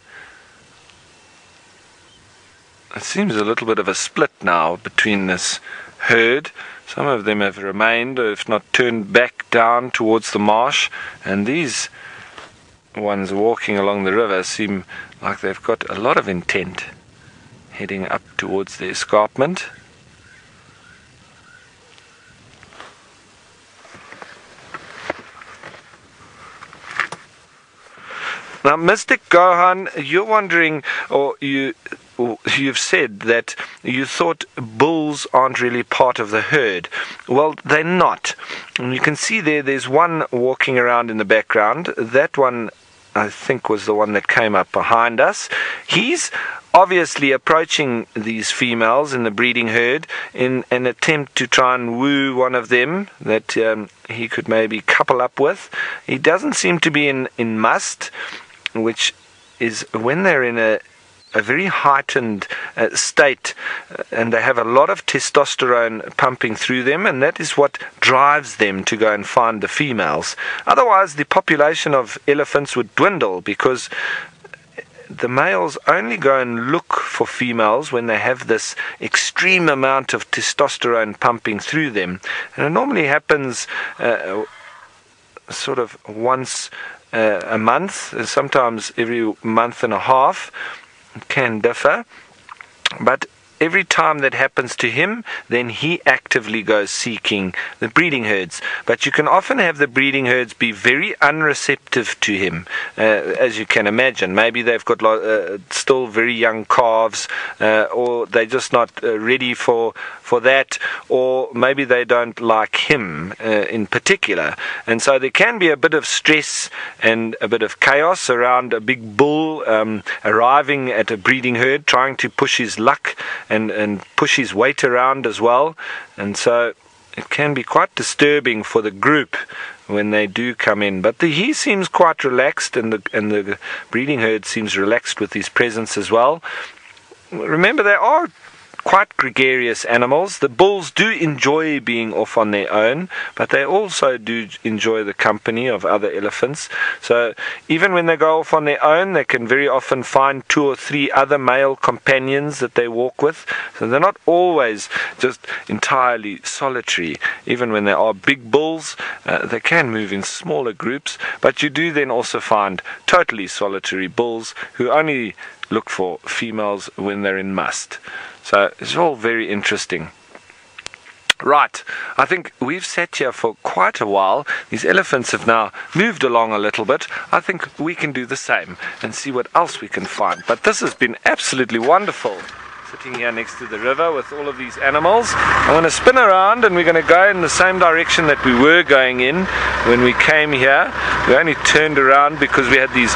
It seems a little bit of a split now between this herd. Some of them have remained, or if not turned back down towards the marsh, and these ones walking along the river seem like they've got a lot of intent, heading up towards the escarpment. Now, Mr. Gohan, you're wondering, or you've said that you thought bulls aren't really part of the herd. Well, they're not. And you can see there's one walking around in the background. That one, I think, was the one that came up behind us. He's obviously approaching these females in the breeding herd in an attempt to try and woo one of them that he could maybe couple up with. He doesn't seem to be in must, which is when they're in a very heightened state, and they have a lot of testosterone pumping through them, and that is what drives them to go and find the females. Otherwise, the population of elephants would dwindle, because the males only go and look for females when they have this extreme amount of testosterone pumping through them. And it normally happens sort of once a month, sometimes every month and a half. It can differ, but every time that happens to him, then he actively goes seeking the breeding herds. But you can often have the breeding herds be very unreceptive to him, as you can imagine. Maybe they've got still very young calves, or they're just not ready for that, or maybe they don't like him in particular. And so there can be a bit of stress and a bit of chaos around a big bull arriving at a breeding herd, trying to push his luck and push his weight around as well. And so it can be quite disturbing for the group when they do come in. But he seems quite relaxed, and the breeding herd seems relaxed with his presence as well. Remember, they are quite gregarious animals. The bulls do enjoy being off on their own, but they also do enjoy the company of other elephants. So even when they go off on their own, they can very often find 2 or 3 other male companions that they walk with. So they're not always just entirely solitary. Even when they are big bulls, they can move in smaller groups, but you do then also find totally solitary bulls who only look for females when they're in must. So it's all very interesting. Right, I think we've sat here for quite a while. These elephants have now moved along a little bit. I think we can do the same and see what else we can find. But this has been absolutely wonderful, sitting here next to the river with all of these animals. I'm going to spin around, and we're going to go in the same direction that we were going in when we came here. We only turned around because we had these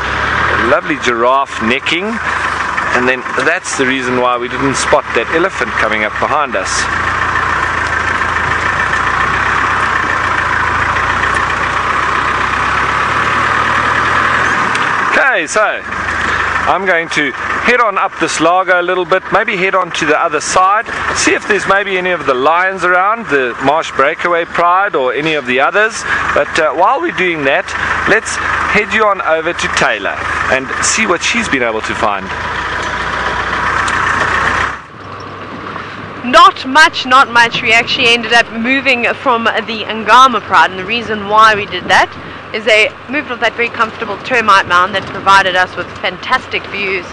lovely giraffe necking. And then that's the reason why we didn't spot that elephant coming up behind us. Okay, so I'm going to head on up this lago a little bit, maybe head on to the other side, see if there's maybe any of the lions around, the Marsh Breakaway Pride or any of the others. But while we're doing that, let's head you on over to Taylor and see what she's been able to find. Not much. We actually ended up moving from the Angama Pride, and the reason why we did that is they moved off that very comfortable termite mound that provided us with fantastic views,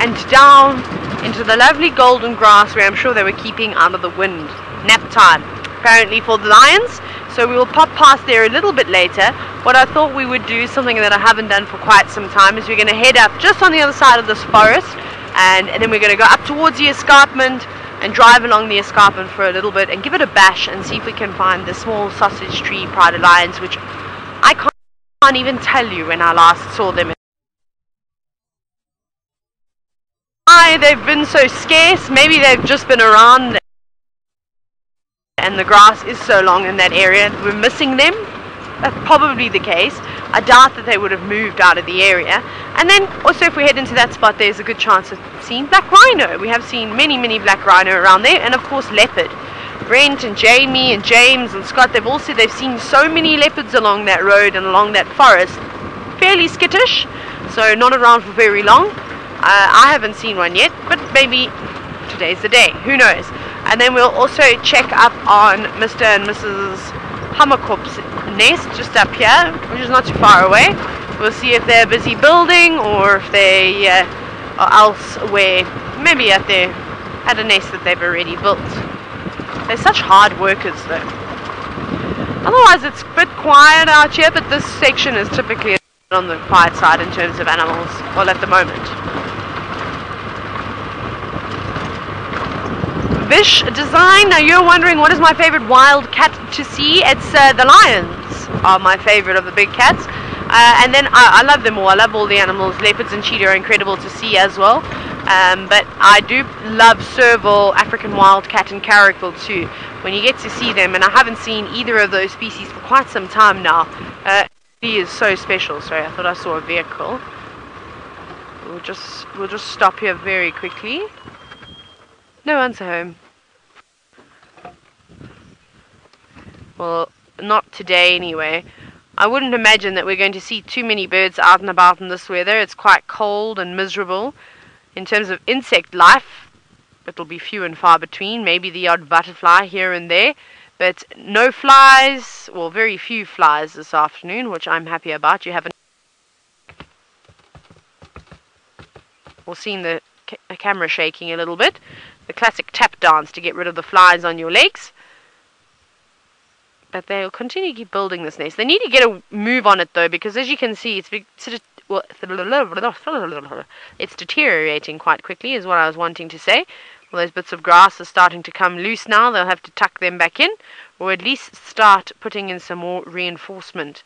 and down into the lovely golden grass where I'm sure they were keeping out of the wind. Nap time, apparently, for the lions, so we will pop past there a little bit later. What I thought we would do, something that I haven't done for quite some time, is we're going to head up just on the other side of this forest, and then we're going to go up towards the escarpment and drive along the escarpment for a little bit and give it a bash and see if we can find the small sausage tree prided lions, which I can't even tell you when I last saw them. Why they've been so scarce. Maybe they've just been around and the grass is so long in that area we're missing them. That's probably the case. I doubt that they would have moved out of the area. And then also, if we head into that spot, there's a good chance of seeing black rhino. We have seen many black rhino around there, and of course leopard. Brent and Jamie and James and Scott, they've all said they've seen so many leopards along that road and along that forest. Fairly skittish, so not around for very long. I haven't seen one yet, but maybe today's the day. Who knows? And then we'll also check up on Mr. and Mrs. Hammerkop's nest just up here, which is not too far away. We'll see if they're busy building or if they are elsewhere, maybe at a nest that they've already built. They're such hard workers though. Otherwise it's a bit quiet out here, but this section is typically on the quiet side in terms of animals, well, at the moment. Vish Design, now you're wondering what is my favorite wild cat to see. It's the lions are my favorite of the big cats, and then I love them all. I love all the animals. Leopards and cheetah are incredible to see as well. But I do love serval, African wildcat, and caracal too. When you get to see them, and I haven't seen either of those species for quite some time now. It is so special. Sorry, I thought I saw a vehicle. We'll just stop here very quickly. No one's home. Well, not today anyway. I wouldn't imagine that we're going to see too many birds out and about in this weather. It's quite cold and miserable. In terms of insect life, it'll be few and far between. Maybe the odd butterfly here and there. But no flies, well, very few flies this afternoon, which I'm happy about. You haven't seen the camera shaking a little bit. The classic tap dance to get rid of the flies on your legs. But they'll continue to keep building this nest. They need to get a move on it though, because as you can see, it's deteriorating quite quickly, is what I was wanting to say. Well, those bits of grass are starting to come loose now. They'll have to tuck them back in, or at least start putting in some more reinforcement,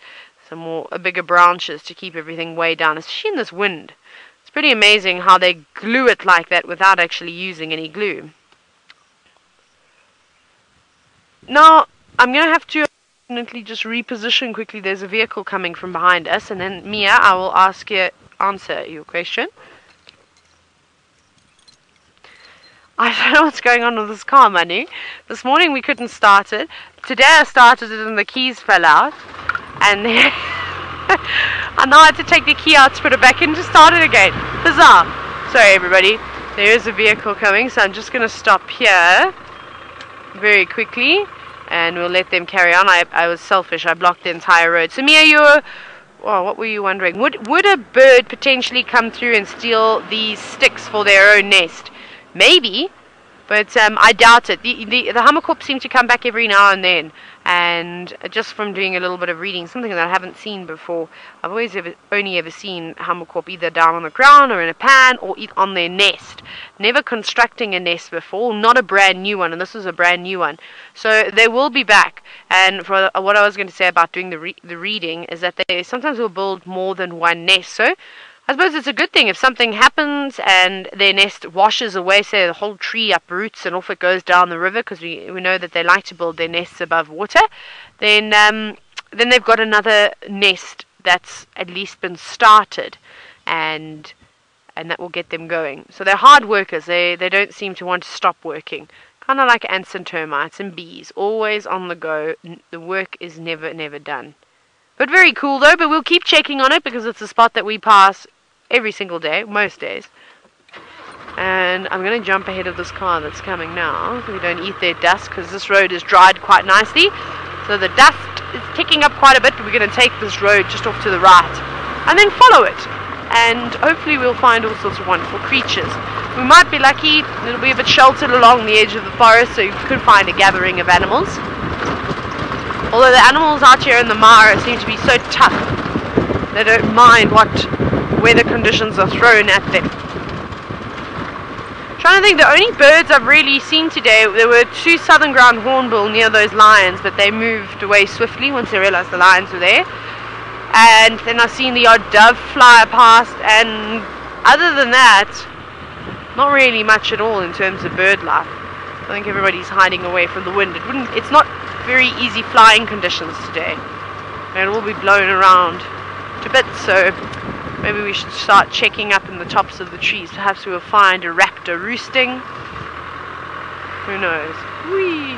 some more bigger branches to keep everything way down, especially in this wind. It's pretty amazing how they glue it like that without actually using any glue. Now, I'm going to have to unfortunately just reposition quickly. There's a vehicle coming from behind us, and then Mia, I will answer your question. I don't know what's going on with this car, Manu. This morning we couldn't start it. Today I started it and the keys fell out. And then I now had to take the key out to put it back in to start it again. Bizarre. Sorry everybody. There is a vehicle coming, so I'm just going to stop here very quickly. And we'll let them carry on. I was selfish. I blocked the entire road. So Mia, what were you wondering? Would a bird potentially come through and steal these sticks for their own nest? Maybe, but I doubt it. The hammerkorp seem to come back every now and then, and just from doing a little bit of reading, something that I haven't seen before. I've only ever seen hammerkorp either down on the ground or in a pan or on their nest. Never constructing a nest before, not a brand new one, and this was a brand new one. So they will be back. And for what I was going to say about doing the reading is that they sometimes will build more than one nest. So I suppose it's a good thing if something happens and their nest washes away, say the whole tree uproots and off it goes down the river, because we know that they like to build their nests above water, then they've got another nest that's at least been started, and that will get them going. So they're hard workers. They don't seem to want to stop working. Kind of like ants and termites and bees, always on the go. The work is never done. But very cool though, but we'll keep checking on it because it's a spot that we pass every single day, most days. And I'm going to jump ahead of this car that's coming now, so we don't eat their dust, because this road is dried quite nicely. So the dust is ticking up quite a bit, but we're going to take this road just off to the right and then follow it. And hopefully we'll find all sorts of wonderful creatures. We might be lucky, it'll be a bit sheltered along the edge of the forest, so you could find a gathering of animals. Although the animals out here in the Mara seem to be so tough, they don't mind what weather conditions are thrown at them. Trying to think, the only birds I've really seen today, there were two southern ground hornbill near those lions, but they moved away swiftly once they realized the lions were there. And then I've seen the odd dove fly past, and other than that, not really much at all in terms of bird life. I think everybody's hiding away from the wind. It's not very easy flying conditions today. It'll all be blown around to bits, so maybe we should start checking up in the tops of the trees. Perhaps we'll find a raptor roosting. Who knows? Whee!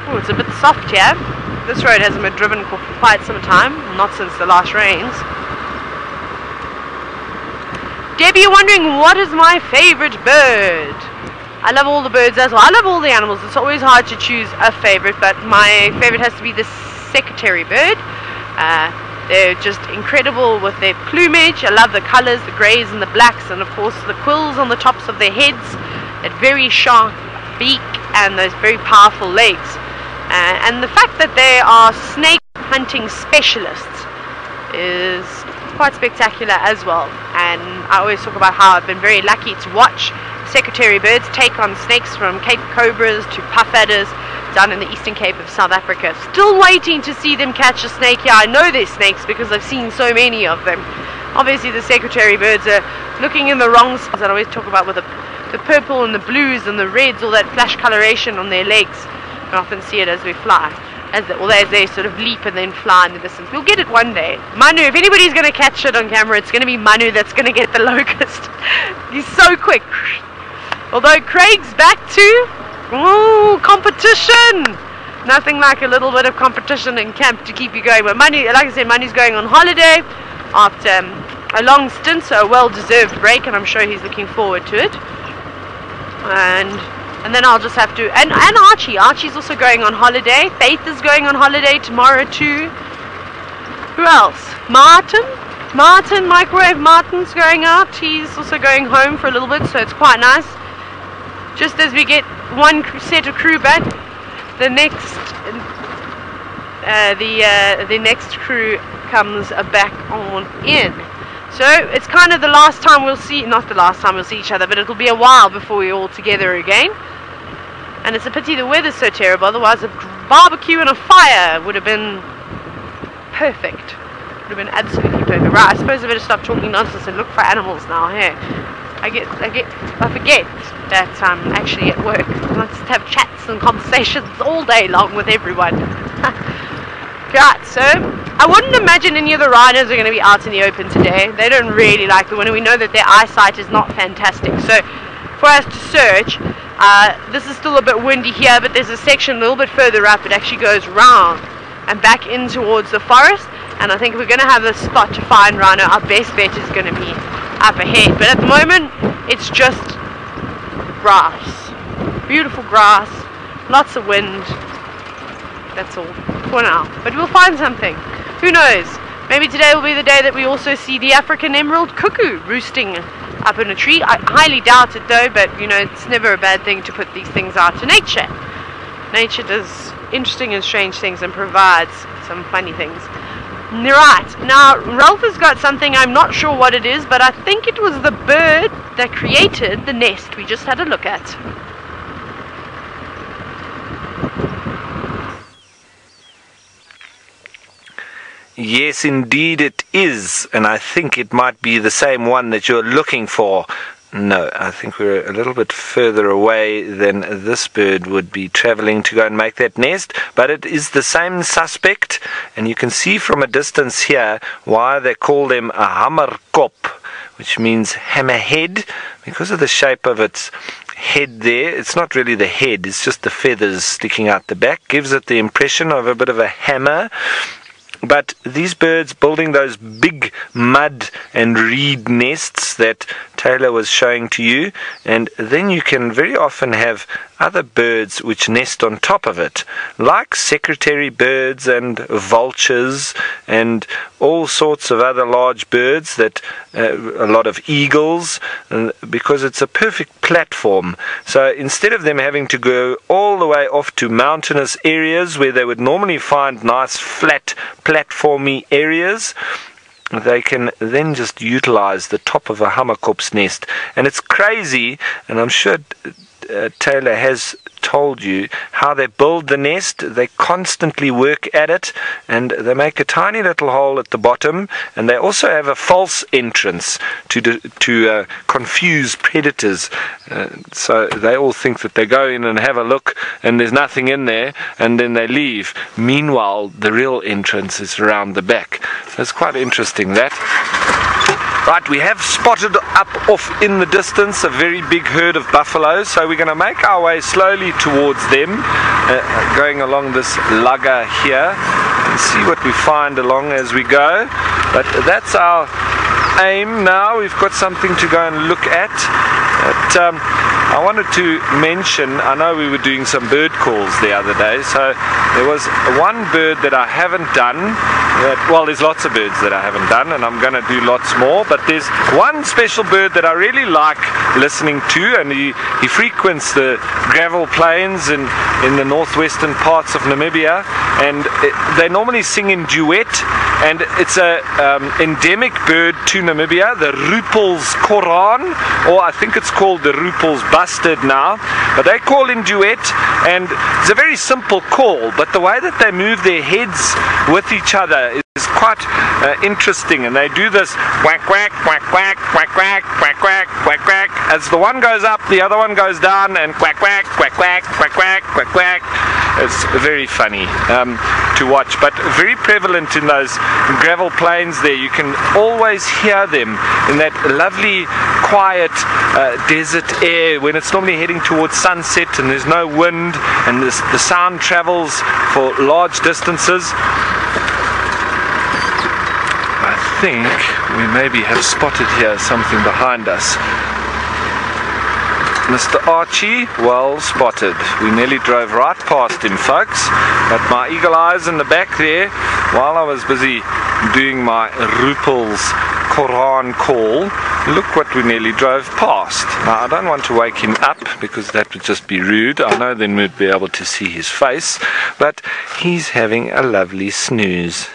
Oh, it's a bit soft here. This road hasn't been driven for quite some time, not since the last rains. Debbie, you're wondering what is my favorite bird? I love all the birds as well. I love all the animals. It's always hard to choose a favorite, but my favorite has to be the secretary bird. They're just incredible with their plumage. I love the colors, the grays and the blacks, and of course the quills on the tops of their heads, that very sharp beak, and those very powerful legs. And the fact that they are snake hunting specialists is quite spectacular as well. And I always talk about how I've been very lucky to watch secretary birds take on snakes, from Cape cobras to puff adders down in the Eastern Cape of South Africa. Still waiting to see them catch a snake here. I know they're snakes because I've seen so many of them. Obviously the secretary birds are looking in the wrong spots that I always talk about with the purple and the blues and the reds, all that flash coloration on their legs. I often see it as we fly, as they sort of leap and then fly in the distance. We'll get it one day. Manu, if anybody's going to catch it on camera, it's going to be Manu that's going to get the locust. He's so quick. Although Craig's back to competition. Nothing like a little bit of competition in camp to keep you going. But Manu, like I said, Manu's going on holiday after a long stint, so a well-deserved break, and I'm sure he's looking forward to it. And then I'll just have to, and Archie's also going on holiday. Faith is going on holiday tomorrow too. Who else? Microwave Martin's going out. He's also going home for a little bit, so it's quite nice. Just as we get one set of crew back, the next crew comes back on in. So it's kind of the last time we'll see, not the last time we'll see each other, but it'll be a while before we're all together again. And it's a pity the weather's so terrible, otherwise a barbecue and a fire would have been perfect. Would have been absolutely perfect. Right, I suppose I better stop talking nonsense and look for animals now, hey? I forget that I'm actually at work. I want to have chats and conversations all day long with everyone. Right, so I wouldn't imagine any of the riders are going to be out in the open today. They don't really like the wind, and we know that their eyesight is not fantastic. So for us to search, this is still a bit windy here, but there's a section a little bit further up. It actually goes round and back in towards the forest, and I think if we're going to have a spot to find rhino, our best bet is going to be up ahead. But at the moment, it's just grass. Beautiful grass, lots of wind. That's all for now, but we'll find something. Who knows? Maybe today will be the day that we also see the African emerald cuckoo roosting up in a tree. I highly doubt it though, but you know, it's never a bad thing to put these things out to nature. Nature does interesting and strange things and provides some funny things. Right, now Ralph has got something, I'm not sure what it is, but I think it was the bird that created the nest we just had a look at. Yes, indeed it is, and I think it might be the same one that you're looking for. No, I think we're a little bit further away than this bird would be traveling to go and make that nest, but it is the same suspect, and you can see from a distance here why they call them a hammerkop, which means hammerhead, because of the shape of its head there. It's not really the head, it's just the feathers sticking out the back, gives it the impression of a bit of a hammer. But these birds building those big mud and reed nests that Taylor was showing to you, and then you can very often have other birds which nest on top of it, like secretary birds and vultures and all sorts of other large birds, that a lot of eagles, because it's a perfect platform. So instead of them having to go all the way off to mountainous areas where they would normally find nice flat platformy areas, they can then just utilize the top of a hammerkop's nest. And it's crazy, and I'm sure Taylor has told you how they build the nest. They constantly work at it, and they make a tiny little hole at the bottom, and they also have a false entrance to confuse predators, so they all think that they go in and have a look and there's nothing in there, and then they leave. Meanwhile, the real entrance is around the back. So it's quite interesting, that. Right, we have spotted up off in the distance a very big herd of buffaloes, so we're going to make our way slowly towards them, going along this lugger here, and see what we find along as we go. But that's our aim now. We've got something to go and look at. But I wanted to mention, I know we were doing some bird calls the other day, so there was one bird that I haven't done. Well, there's lots of birds that I haven't done, and I'm going to do lots more, but there's one special bird that I really like listening to, and he frequents the gravel plains in the northwestern parts of Namibia, and they normally sing in duet, and it's a endemic bird to Namibia, the Rupel's Koran, or I think it's called the Rupel's Bustard now, but they call in duet, and it's a very simple call, but the way that they move their heads with each other is quite interesting, and they do this quack quack quack quack quack quack quack quack quack quack. As the one goes up, the other one goes down, and quack quack quack quack quack quack quack quack. It's very funny to watch, but very prevalent in those gravel plains there. You can always hear them in that lovely quiet desert air when it's normally heading towards sunset and there's no wind, and the sound travels for large distances. I think we maybe have spotted here something behind us. Mr. Archie, well spotted. We nearly drove right past him, folks, but my eagle eyes in the back there, while I was busy doing my Rupel's Koran call, look what we nearly drove past. Now, I don't want to wake him up because that would just be rude. I know then we'd be able to see his face, but he's having a lovely snooze.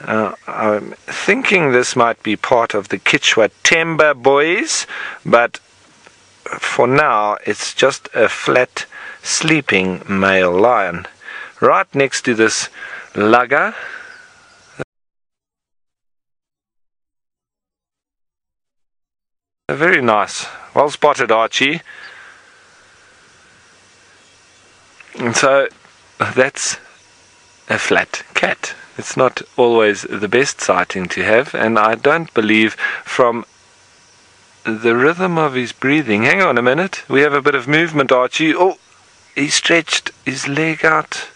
I'm thinking this might be part of the Chitwa timber boys, but for now it's just a flat sleeping male lion right next to this lugger. Very nice, well spotted, Archie. And so that's a flat cat. It's not always the best sighting to have, and I don't believe from the rhythm of his breathing. Hang on a minute, we have a bit of movement, Archie. Oh, he stretched his leg out.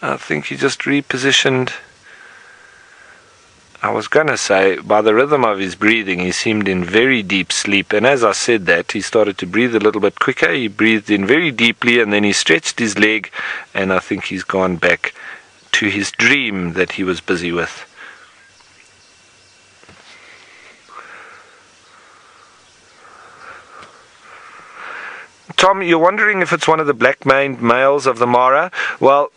I think he just repositioned. I was going to say, by the rhythm of his breathing, he seemed in very deep sleep, and as I said that, he started to breathe a little bit quicker. He breathed in very deeply, and then he stretched his leg, and I think he's gone back to his dream that he was busy with. Tom, you're wondering if it's one of the black-maned males of the Mara? Well,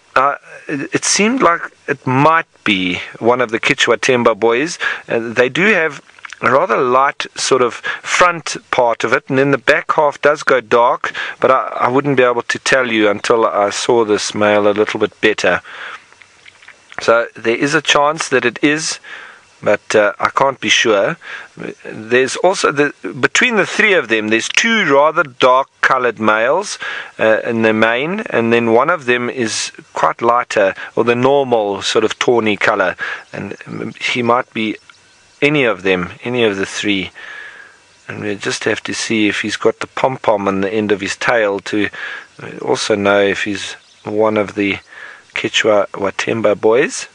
it seemed like it might be one of the Chitwa timber boys. They do have a rather light sort of front part of it, and then the back half does go dark, but I wouldn't be able to tell you until I saw this male a little bit better. So there is a chance that it is, but I can't be sure. There's also, between the three of them, there's two rather dark coloured males in the mane, and then one of them is quite lighter, or the normal sort of tawny colour, and he might be any of them, any of the three. And we'll just have to see if he's got the pom-pom on the end of his tail to also know if he's one of the Chitwa Watemba boys.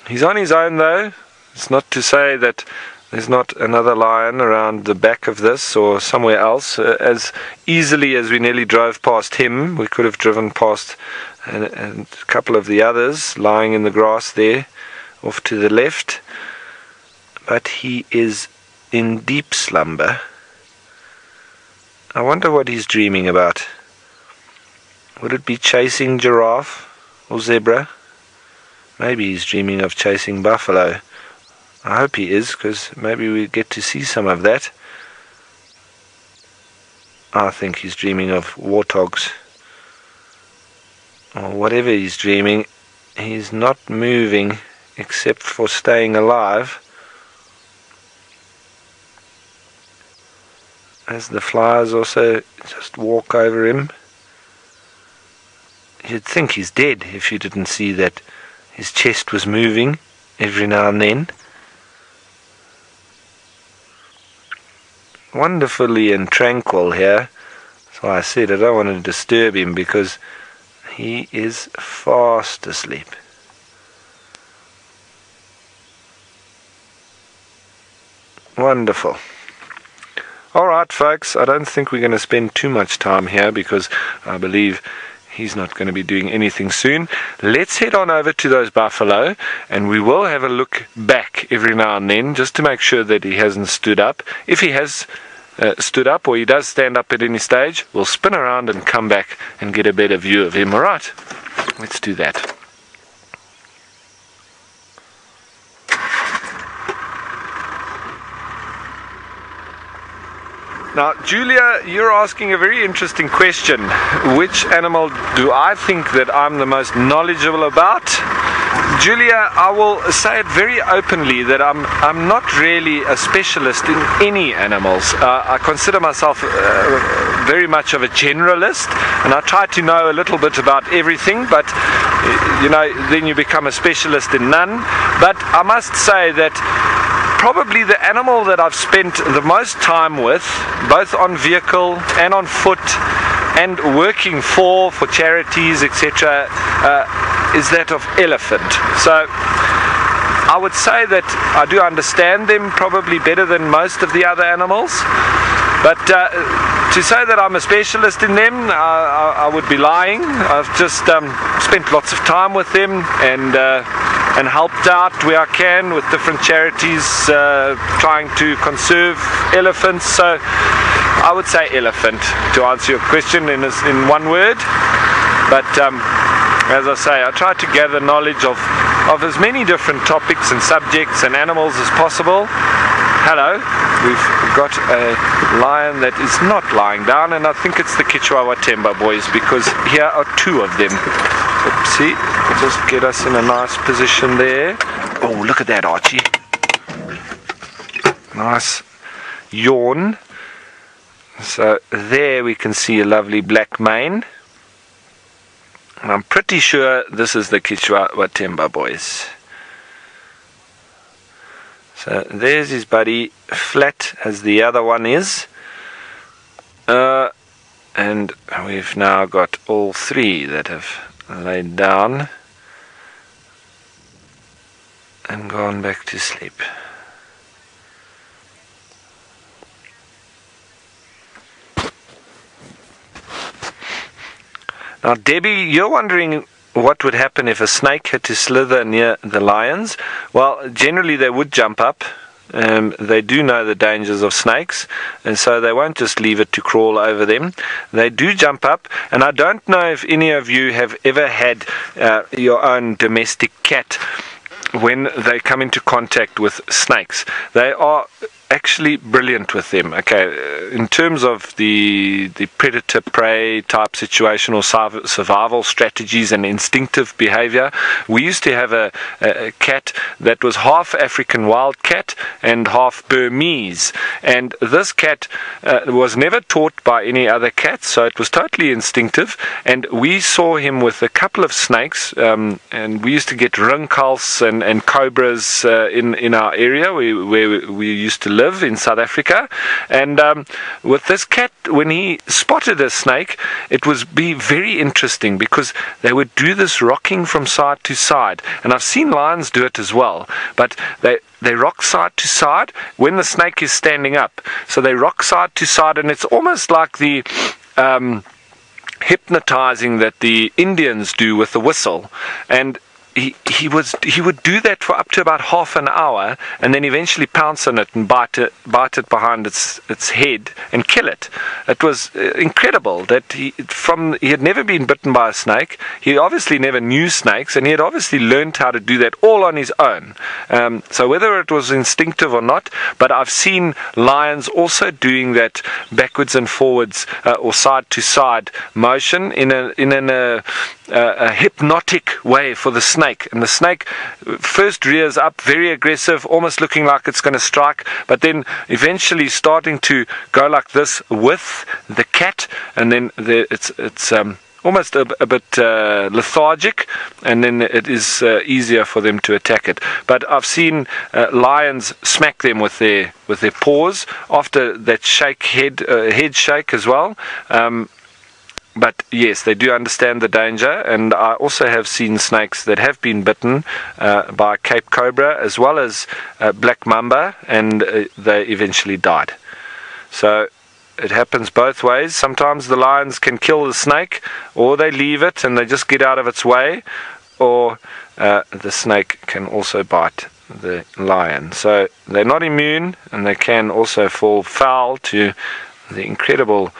He's on his own though. It's not to say that there's not another lion around the back of this or somewhere else. As easily as we nearly drove past him, we could have driven past a couple of the others lying in the grass there off to the left. But he is in deep slumber. I wonder what he's dreaming about. Would it be chasing giraffe or zebra? Maybe he's dreaming of chasing buffalo. I hope he is, because maybe we get to see some of that. I think he's dreaming of warthogs. Or whatever he's dreaming, he's not moving except for staying alive. As the flies also just walk over him. You'd think he's dead if you didn't see that his chest was moving every now and then. Wonderfully and tranquil here. So I said I don't want to disturb him because he is fast asleep. Wonderful. Alright folks, I don't think we're going to spend too much time here because I believe he's not going to be doing anything soon. Let's head on over to those buffalo, and we will have a look back every now and then just to make sure that he hasn't stood up. If he has stood up, or he does stand up at any stage, we'll spin around and come back and get a better view of him. Alright, let's do that. Now, Julia, you're asking a very interesting question. Which animal do I think that I'm the most knowledgeable about? Julia, I will say it very openly that I'm not really a specialist in any animals. I consider myself very much of a generalist, and I try to know a little bit about everything, but you know, then you become a specialist in none. But I must say that probably the animal that I've spent the most time with, both on vehicle and on foot and working for charities, etc., is that of elephant. So I would say that I do understand them probably better than most of the other animals, but to say that I'm a specialist in them, I would be lying. I've just spent lots of time with them and helped out where I can with different charities trying to conserve elephants. So I would say elephant to answer your question in one word. But as I say, I try to gather knowledge of as many different topics and subjects and animals as possible. Hello, we've got a lion that is not lying down, and I think it's the Chitwa boys, because here are two of them. Oopsie, just get us in a nice position there. Oh, look at that, Archie. Nice yawn. So there we can see a lovely black mane. I'm pretty sure this is the Chitwa boys. So there's his buddy, flat as the other one is. And we've now got all three that have laid down and gone back to sleep. Now, Debbie, you're wondering what would happen if a snake had to slither near the lions. Well, generally they would jump up. They do know the dangers of snakes, and so they won't just leave it to crawl over them. They do jump up, and I don't know if any of you have ever had your own domestic cat when they come into contact with snakes. They are actually brilliant with them. Okay, in terms of the predator prey type situation or survival strategies and instinctive behavior, we used to have a cat that was half African wild cat and half Burmese, and this cat was never taught by any other cat, so it was totally instinctive. And we saw him with a couple of snakes, and we used to get rinkels and cobras in our area where we used to live in South Africa. And with this cat, when he spotted a snake, it would be very interesting because they would do this rocking from side to side, and I've seen lions do it as well, but they rock side to side when the snake is standing up. So they rock side to side, and it's almost like the hypnotizing that the Indians do with the whistle. And he would do that for up to about half an hour, and then eventually pounce on it and bite it behind its head and kill it. It was incredible that he had never been bitten by a snake. He obviously never knew snakes, and he had obviously learned how to do that all on his own. So whether it was instinctive or not, but I've seen lions also doing that backwards and forwards or side to side motion in a hypnotic way for the snake. And the snake first rears up very aggressive, almost looking like it's going to strike, but then eventually starting to go like this with the cat, and then it's almost a bit lethargic, and then it is easier for them to attack it. But I've seen lions smack them with their paws after that head shake as well. But yes, they do understand the danger, and I also have seen snakes that have been bitten by Cape Cobra as well as black mamba, and they eventually died. So it happens both ways. Sometimes the lions can kill the snake, or they leave it and they just get out of its way, or the snake can also bite the lion. So they're not immune, and they can also fall foul to the incredible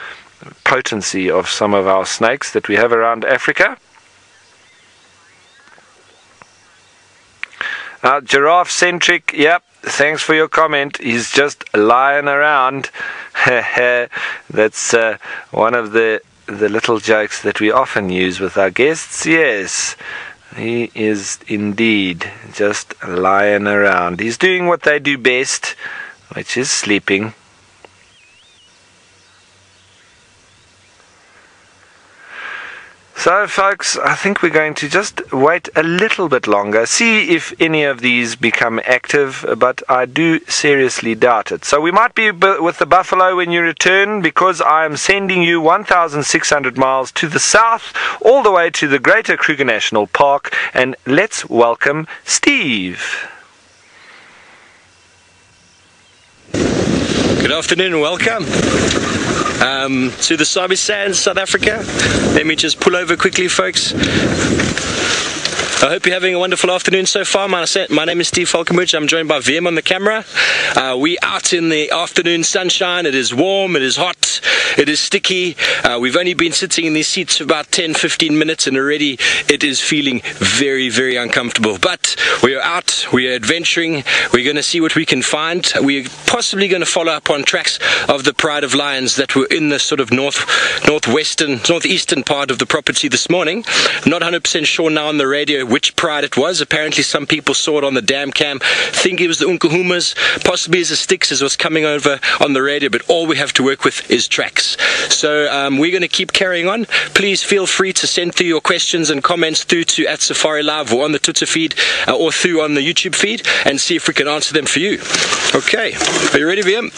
potency of some of our snakes that we have around Africa. Giraffe centric. Yep. Thanks for your comment. He's just lying around. That's one of the little jokes that we often use with our guests. Yes, he is indeed just lying around. He's doing what they do best, which is sleeping. So folks, I think we're going to just wait a little bit longer, see if any of these become active, but I do seriously doubt it. So we might be with the buffalo when you return, because I am sending you 1,600 miles to the south, all the way to the Greater Kruger National Park, and let's welcome Steve. Good afternoon and welcome to the Sabi Sands, South Africa. Let me just pull over quickly, folks. I hope you're having a wonderful afternoon so far. My name is Steve Falkenbridge. I'm joined by VM on the camera. We're out in the afternoon sunshine. It is warm, it is hot, it is sticky. We've only been sitting in these seats for about 10-15 minutes and already it is feeling very, very uncomfortable. But we are out, we are adventuring, we're going to see what we can find. We're possibly going to follow up on tracks of the Pride of Lions that were in the sort of northeastern part of the property this morning. Not 100% sure now on the radio which pride it was. Apparently some people saw it on the dam cam, think it was the Unkahumas, possibly as the sticks as was coming over on the radio, but all we have to work with is tracks. So we're going to keep carrying on. Please feel free to send through your questions and comments through to @Safari Live or on the Twitter feed or through on the YouTube feed and see if we can answer them for you. Okay, are you ready, VM?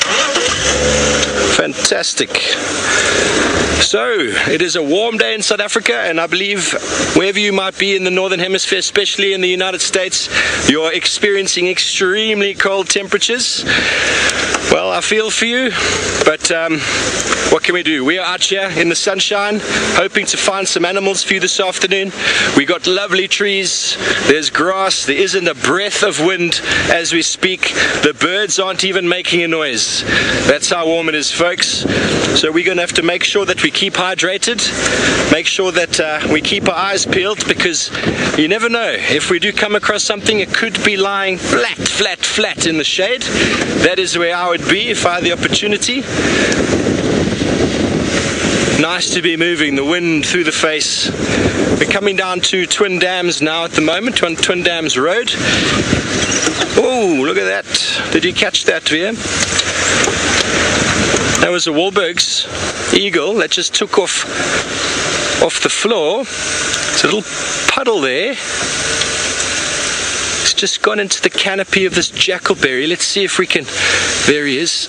Fantastic. So, it is a warm day in South Africa, and I believe wherever you might be in the Northern Hemisphere, especially in the United States, you're experiencing extremely cold temperatures. Well, I feel for you, but what can we do? We are out here in the sunshine, hoping to find some animals for you this afternoon. We got lovely trees, there's grass, there isn't a breath of wind as we speak. The birds aren't even making a noise. That's how warm it is, folks. So we're going to have to make sure that we keep hydrated, make sure that we keep our eyes peeled, because you never know. If we do come across something, it could be lying flat in the shade. That is where I would be if I had the opportunity. Nice to be moving, the wind through the face. We're coming down to Twin Dams now at the moment, on Twin Dams Road. Oh, look at that. Did you catch that, VM? That was a Wahlberg's eagle that just took off the floor. There's a little puddle there. It's just gone into the canopy of this jackalberry. Let's see if we can... There he is.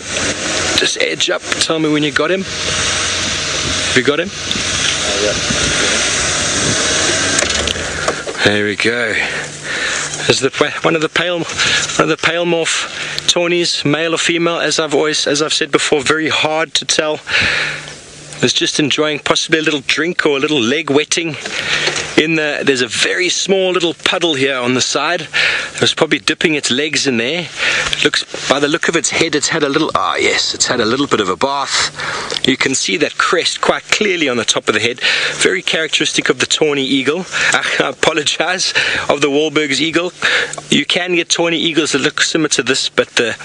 Just edge up. Tell me when you got him. Have you got him? Yeah. There we go. There's one of the pale morph tawnies, male or female, as I've said before, very hard to tell. Was just enjoying possibly a little drink or a little leg wetting. There's a very small little puddle here on the side. It was probably dipping its legs in there. Looks, by the look of its head, it's had a little, it's had a little bit of a bath. You can see that crest quite clearly on the top of the head. Very characteristic of the tawny eagle. I apologize, of the Wahlberg's eagle. You can get tawny eagles that look similar to this, but the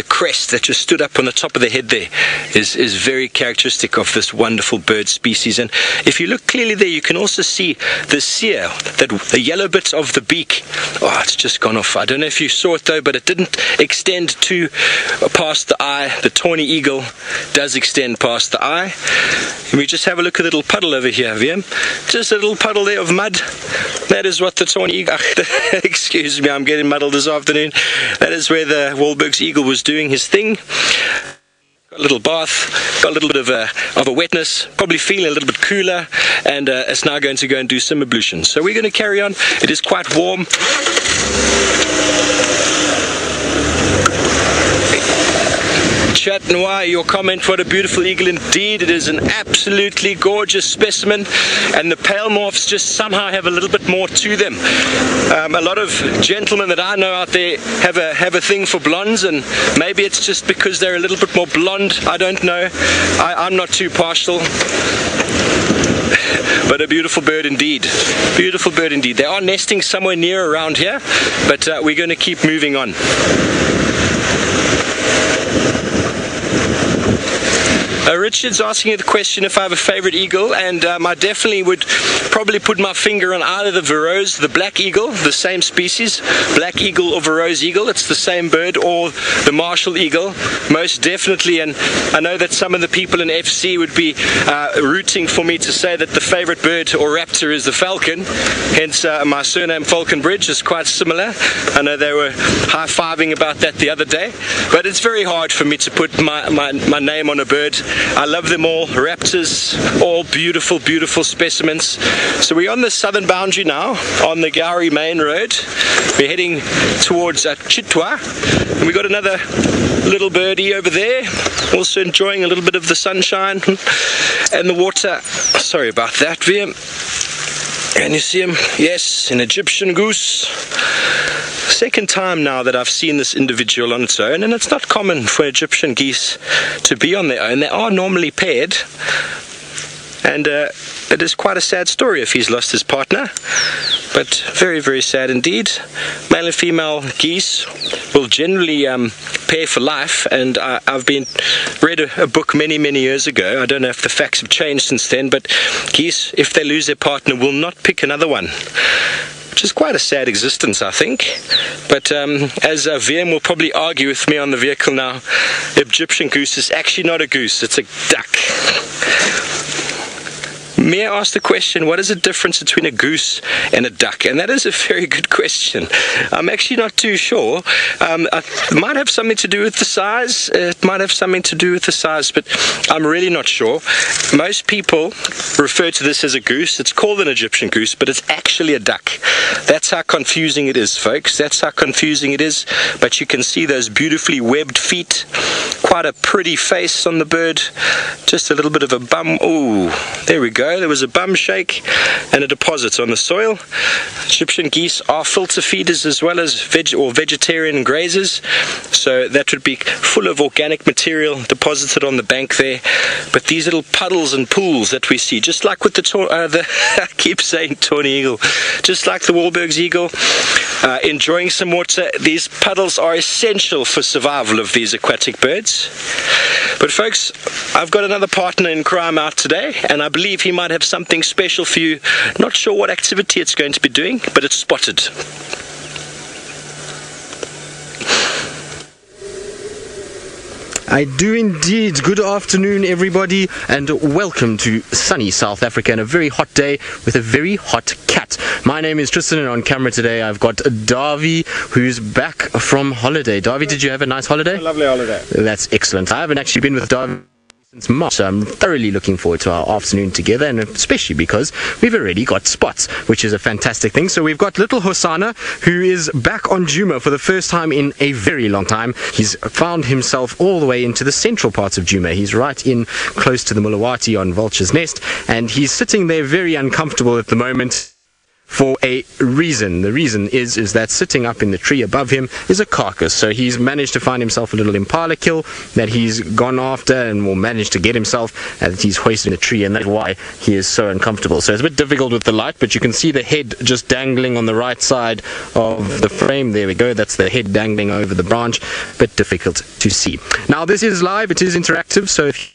crest that just stood up on the top of the head there is very characteristic of this wonderful bird species. And if you look clearly there, you can also see the sear, the yellow bit of the beak. Oh, it's just gone off. I don't know if you saw it though, but it didn't extend too past the eye. The tawny eagle does extend past the eye. And we just have a look at the little puddle over here, VM. Just a little puddle there of mud. That is what the tawny eagle, excuse me, I'm getting muddled this afternoon. That is where the Wahlberg's eagle was doing his thing. Got a little bath, got a little bit of a wetness, probably feeling a little bit cooler, and it's now going to go and do some ablutions. So we're going to carry on. It is quite warm. Chatnoy, your comment, what a beautiful eagle indeed. It is an absolutely gorgeous specimen, and the pale morphs just somehow have a little bit more to them. A lot of gentlemen that I know out there have a thing for blondes, and maybe it's just because they're a little bit more blonde. I don't know. I'm not too partial. But a beautiful bird indeed. Beautiful bird indeed. They are nesting somewhere near around here, but we're going to keep moving on. Richard's asking the question if I have a favorite eagle, and I definitely would probably put my finger on either the Verreaux's, the black eagle, the same species, black eagle or Verreaux's eagle, it's the same bird, or the Marshall eagle, most definitely. And I know that some of the people in FC would be rooting for me to say that the favorite bird or raptor is the falcon, hence my surname Falconbridge is quite similar. I know they were high-fiving about that the other day, but it's very hard for me to put my name on a bird. I love them all. Raptors, all beautiful, beautiful specimens. So we're on the southern boundary now, on the Gowrie Main Road. We're heading towards Chitwa. And we got another little birdie over there, also enjoying a little bit of the sunshine and the water. Sorry about that, Liam. And you see him? Yes, an Egyptian goose. Second time now that I've seen this individual on its own, and it's not common for Egyptian geese to be on their own. They are normally paired, and it is quite a sad story if he's lost his partner, but very, very sad indeed. Male and female geese will generally pair for life, and I've read a book many, many years ago. I don't know if the facts have changed since then, but geese, if they lose their partner, will not pick another one, which is quite a sad existence, I think. But as VM will probably argue with me on the vehicle now, Egyptian goose is actually not a goose, it's a duck. May I ask the question, what is the difference between a goose and a duck? And that is a very good question. I'm actually not too sure. It might have something to do with the size. It might have something to do with the size, but I'm really not sure. Most people refer to this as a goose. It's called an Egyptian goose, but it's actually a duck. That's how confusing it is, folks. That's how confusing it is. But you can see those beautifully webbed feet. Quite a pretty face on the bird. Just a little bit of a bum. Oh, there we go. There was a bum shake and a deposit on the soil. Egyptian geese are filter feeders as well as vegetarian grazers, so that would be full of organic material deposited on the bank there. But these little puddles and pools that we see, just like with the I keep saying tawny eagle, just like the Wahlberg's eagle, enjoying some water, these puddles are essential for survival of these aquatic birds. But folks, I've got another partner in crime out today, and I believe he might have something special for you. Not sure what activity it's going to be doing, but it's spotted. I do indeed. Good afternoon, everybody, and welcome to sunny South Africa and a very hot day with a very hot cat. My name is Tristan, and on camera today I've got Davy, who's back from holiday. Davy, did you have a nice holiday? A lovely holiday. That's excellent. I haven't actually been with Davy since March, so I'm thoroughly looking forward to our afternoon together, and especially because we've already got spots, which is a fantastic thing. So we've got little Hosana, who is back on Djuma for the first time in a very long time. He's found himself all the way into the central parts of Djuma. He's right in close to the Mulawati on Vulture's Nest, and he's sitting there very uncomfortable at the moment for a reason. The reason is that sitting up in the tree above him is a carcass. So he's managed to find himself a little impala kill that he's gone after and will manage to get himself, and he's hoisted in the tree, and that's why he is so uncomfortable. So it's a bit difficult with the light, but you can see the head just dangling on the right side of the frame. There we go, that's the head dangling over the branch. Bit difficult to see. Now this is live, it is interactive, so if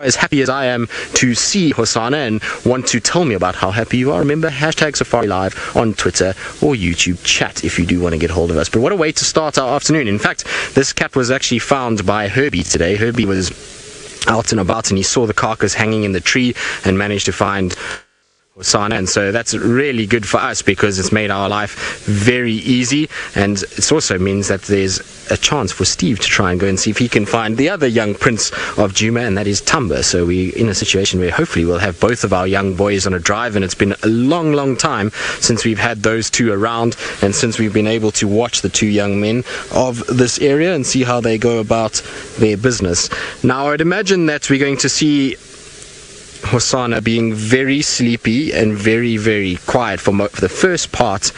as happy as I am to see Hosana and want to tell me about how happy you are, remember hashtag Safari Live on Twitter or YouTube chat if you do want to get hold of us. But what a way to start our afternoon. In fact, this cat was actually found by Herbie today. Herbie was out and about and he saw the carcass hanging in the tree and managed to find Hosana, and so that's really good for us because it's made our life very easy, and it also means that there's a chance for Steve to try and go and see if he can find the other young prince of Djuma, and that is Tumba. So we're in a situation where hopefully we'll have both of our young boys on a drive, and it's been a long time since we've had those two around, and since we've been able to watch the two young men of this area and see how they go about their business. Now I'd imagine that we're going to see Hosana being very sleepy and very quiet for the first part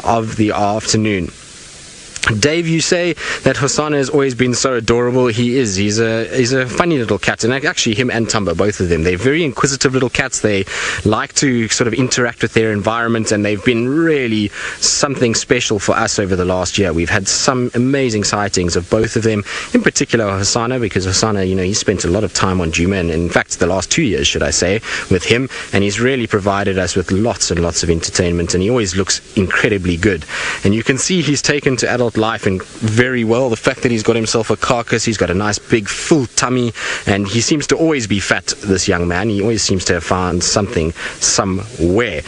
of the afternoon. Dave, you say that Hosana has always been so adorable. He is. He's a funny little cat, and actually him and Tumba, both of them, they're very inquisitive little cats. They like to sort of interact with their environment, and they've been really something special for us over the last year. We've had some amazing sightings of both of them, in particular Hosana, because Hosana, you know, he spent a lot of time on Djuma, and in fact the last 2 years, should I say, with him, and he's really provided us with lots and lots of entertainment, and he always looks incredibly good. And you can see he's taken to adult life and very well. The fact that he's got himself a carcass, he's got a nice big full tummy, and he seems to always be fat, this young man. He always seems to have found something somewhere.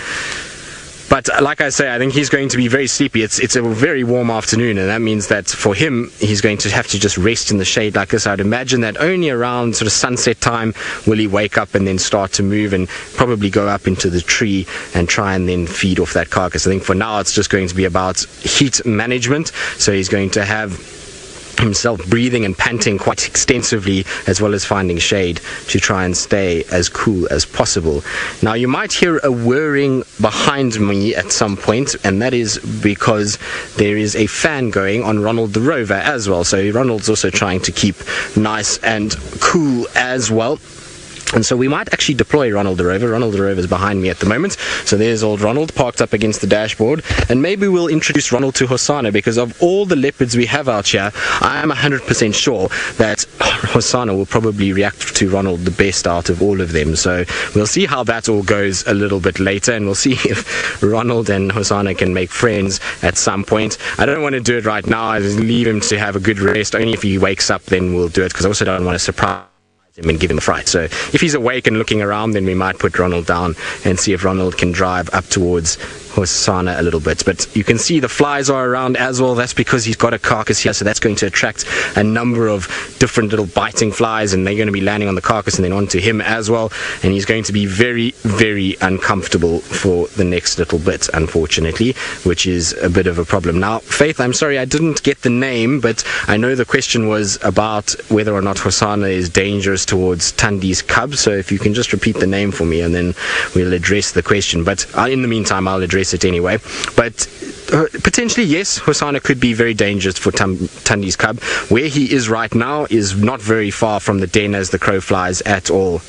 But like I say, I think he's going to be very sleepy. It's a very warm afternoon, and that means that for him, he's going to have to just rest in the shade like this. I'd imagine that only around sort of sunset time will he wake up and then start to move and probably go up into the tree and try and then feed off that carcass. I think for now it's just going to be about heat management. So he's going to have himself breathing and panting quite extensively, as well as finding shade to try and stay as cool as possible. Now you might hear a whirring behind me at some point, and that is because there is a fan going on Ronald the Rover as well. So Ronald's also trying to keep nice and cool as well. And so we might actually deploy Ronald the Rover. Ronald the Rover is behind me at the moment. So there's old Ronald parked up against the dashboard. And maybe we'll introduce Ronald to Hosana, because of all the leopards we have out here, I am 100% sure that Hosana will probably react to Ronald the best out of all of them. So we'll see how that all goes a little bit later, and we'll see if Ronald and Hosana can make friends at some point. I don't want to do it right now. I just leave him to have a good rest. Only if he wakes up, then we'll do it, because I also don't want to surprise him and give him a fright. So if he's awake and looking around, then we might put Ronald down and see if Ronald can drive up towards Hosana a little bit. But you can see the flies are around as well. That's because he's got a carcass here, so that's going to attract a number of different little biting flies, and they're going to be landing on the carcass and then onto him as well, and he's going to be very, very uncomfortable for the next little bit, unfortunately, which is a bit of a problem. Now, Faith, I'm sorry I didn't get the name, but I know the question was about whether or not Hosana is dangerous towards Tandi's cub, so if you can just repeat the name for me, and then we'll address the question. But in the meantime, I'll address it anyway. But potentially, yes, Hosana could be very dangerous for Tandi's cub. Where he is right now is not very far from the den as the crow flies at all.